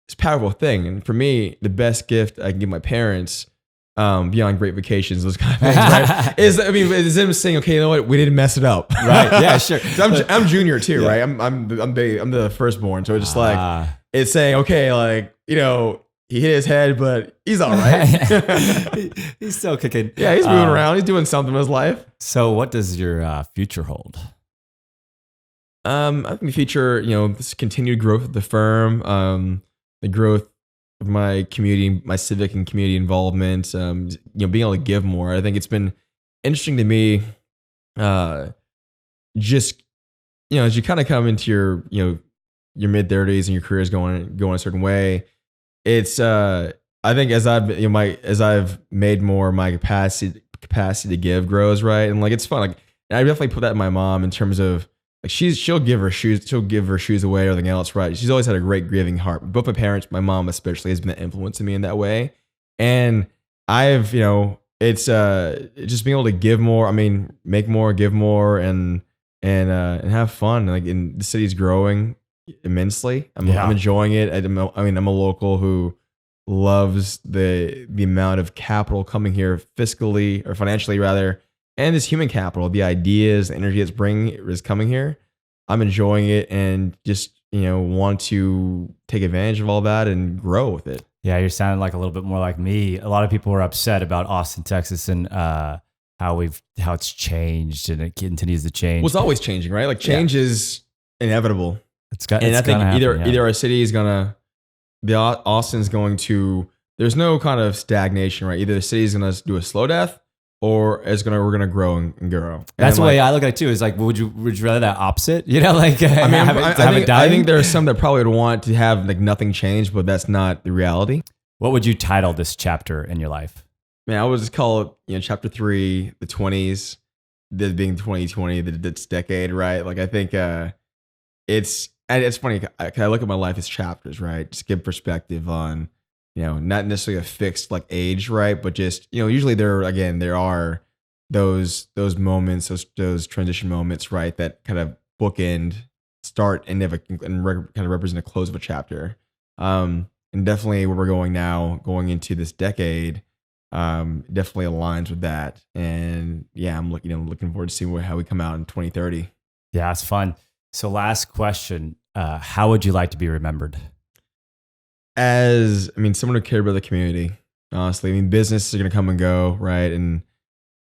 it's a powerful thing. And for me, the best gift I can give my parents, beyond great vacations, those kind of things, right? is them saying, okay, you know what? We didn't mess it up. Right. Yeah, sure. I'm junior too, right? I'm the firstborn. So it's just like, it's saying, okay, like, he hit his head, but he's all right. He's still kicking. Yeah, he's moving around. He's doing something in his life. So what does your future hold? I think the future, this continued growth of the firm, the growth of my community, my civic and community involvement, being able to give more. I think it's been interesting to me, just, as you kind of come into your mid 30s and your career is going a certain way. It's I think as I've made more, my capacity to give grows, right? And like it's fun. Like and I definitely put that in my mom in terms of like she'll give her shoes away or everything else, right? She's always had a great giving heart. Both my parents, my mom especially, has been an influence in me in that way. And I've it's just being able to give more. Make more, give more, and have fun. Like in the city's growing immensely. I'm enjoying it. I'm a local who loves the amount of capital coming here fiscally or financially rather, and this human capital, the ideas, the energy is coming here. I'm enjoying it and just want to take advantage of all that and grow with it. Yeah, you're sounding like a little bit more like me. A lot of people are upset about Austin, Texas, and how it's changed and it continues to change. Well, it's always changing, right? Like change is inevitable. I think either our city is Austin's going to. There's no kind of stagnation, right? Either the city is going to do a slow death, or we're gonna grow and grow. That's the way I look at it too. Is like, would you rather that opposite? I think there are some that probably would want to have like nothing change, but that's not the reality. What would you title this chapter in your life? Man, I would just call it chapter 3, the 20s, this being 2020, this decade, right? Like I think it's funny. I look at my life as chapters, right? Just give perspective on, not necessarily a fixed like age, right? But just, usually there are those moments, those transition moments, right? That kind of bookend, start and kind of represent a close of a chapter. And definitely where we're going now, going into this decade, definitely aligns with that. And yeah, I'm looking forward to seeing how we come out in 2030. Yeah, it's fun. So last question, how would you like to be remembered? As someone who cared about the community, honestly. Businesses are going to come and go, right? And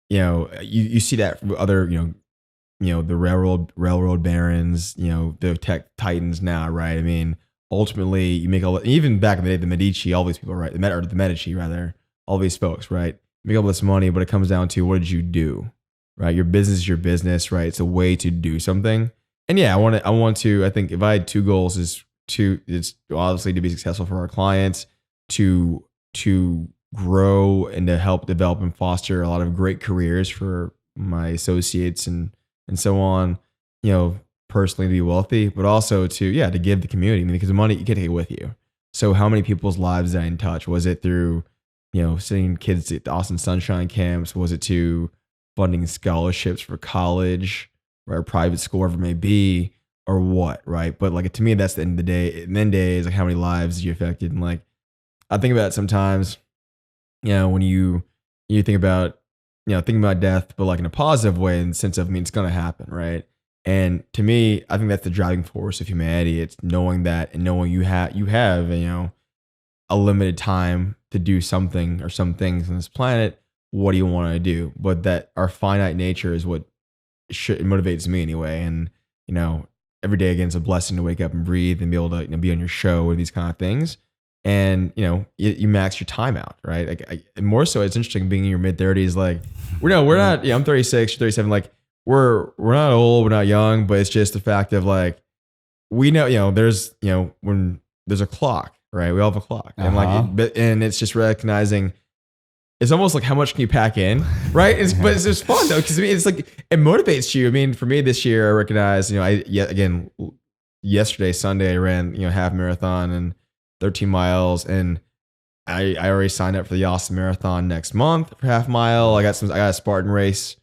you see that from other, the railroad barons, the tech titans now, right? Ultimately, you make even back in the day, the Medici, all these people, right? The Medici, rather, all these folks, right? You make all this money, but it comes down to what did you do, right? Your business is your business, right? It's a way to do something. And yeah, I think if I had two goals, it's obviously to be successful for our clients, to grow and to help develop and foster a lot of great careers for my associates and so on, personally to be wealthy, but also to give the community. Because the money you can take it with you. So how many people's lives did I touch? Was it through, sending kids to the Austin Sunshine Camps? Was it to funding scholarships for college or private school, wherever it may be, or what, right? But like to me, that's the end of the day. And then day is like how many lives you affected. And like I think about it sometimes, when you think about death, but like in a positive way, in the sense of it's gonna happen, right? And to me, I think that's the driving force of humanity. It's knowing that and knowing you have a limited time to do something or some things on this planet. What do you want to do? But that our finite nature is what motivates me anyway. And every day again, it's a blessing to wake up and breathe and be able to be on your show or these kind of things. and you max your time out, right? Like more so, it's interesting being in your mid 30s. Like we're not. I'm 36, 37. Like we're not old, we're not young, but it's just the fact of like we know, there's when there's a clock, right? We all have a clock, and and it's just recognizing. It's almost like how much can you pack in, right? But it's just fun though, because it's like it motivates you. I mean, for me this year, I recognize, yesterday Sunday I ran half marathon and 13 miles, and I already signed up for the Austin Marathon next month for half mile. I got a Spartan race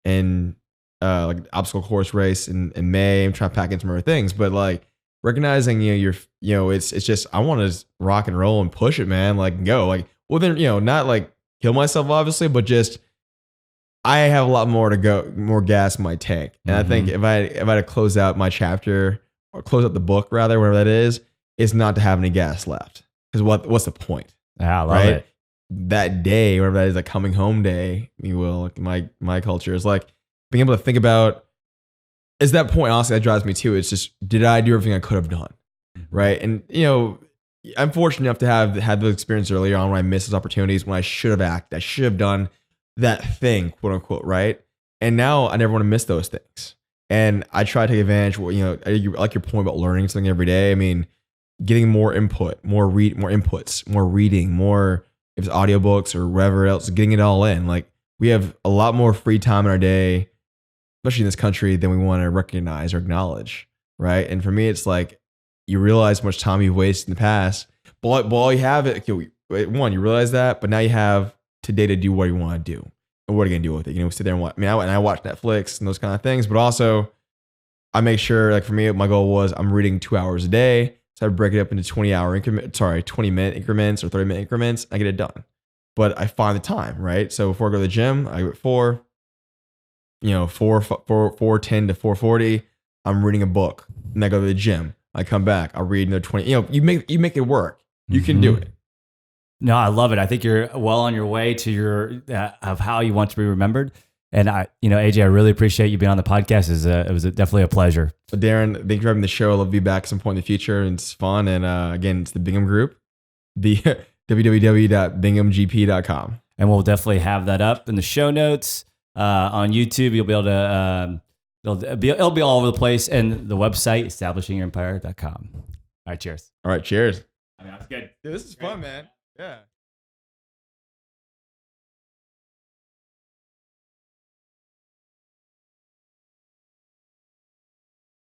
and like obstacle course race in May. I'm trying to pack in some other things, but like recognizing it's just I want to rock and roll and push it, man. Like go like well then not like kill myself obviously, but just I have a lot more to go, more gas in my tank. And I think if I had to close out my chapter or close out the book rather, whatever that is not to have any gas left. Because what's the point? I love it. That day, whatever that is, like coming home day, if you will, like my culture is like being able to think about. Is that point honestly that drives me too? It's just did I do everything I could have done, right? And I'm fortunate enough to have had those experiences earlier on when I missed those opportunities when I should have acted. I should have done that thing, quote unquote, right? And now I never want to miss those things. And I try to take advantage. I like your point about learning something every day. I mean, getting more input, more inputs, more reading, more if it's audiobooks or whatever else, getting it all in. Like we have a lot more free time in our day, especially in this country, than we want to recognize or acknowledge, right? And for me, it's like you realize how much time you've wasted in the past. But while you have it, one, you realize that, but now you have today to do what you want to do. And what are you going to do with it? Sit there and watch. I mean, I watch Netflix and those kind of things, but also I make sure, like for me, my goal was I'm reading 2 hours a day. So I break it up into 20-minute increments or 30-minute increments. I get it done. But I find the time, right? So before I go to the gym, I go at 4, 4:10 to 4:40, I'm reading a book. And I go to the gym. I come back, I'll read another 20. You make it work. You can do it. No, I love it. I think you're well on your way to your of how you want to be remembered. And AJ, I really appreciate you being on the podcast. It was definitely a pleasure. So Daran, thank you for having the show. I'll love to be back at some point in the future. And it's fun. And again, it's the Bingham Group, the www.binghamgp.com. And we'll definitely have that up in the show notes on YouTube. You'll be able to, it'll be all over the place. And the website, establishingyourempire.com. All right, cheers. All right, cheers. I mean, that's good. Dude, this is fun, man. Yeah.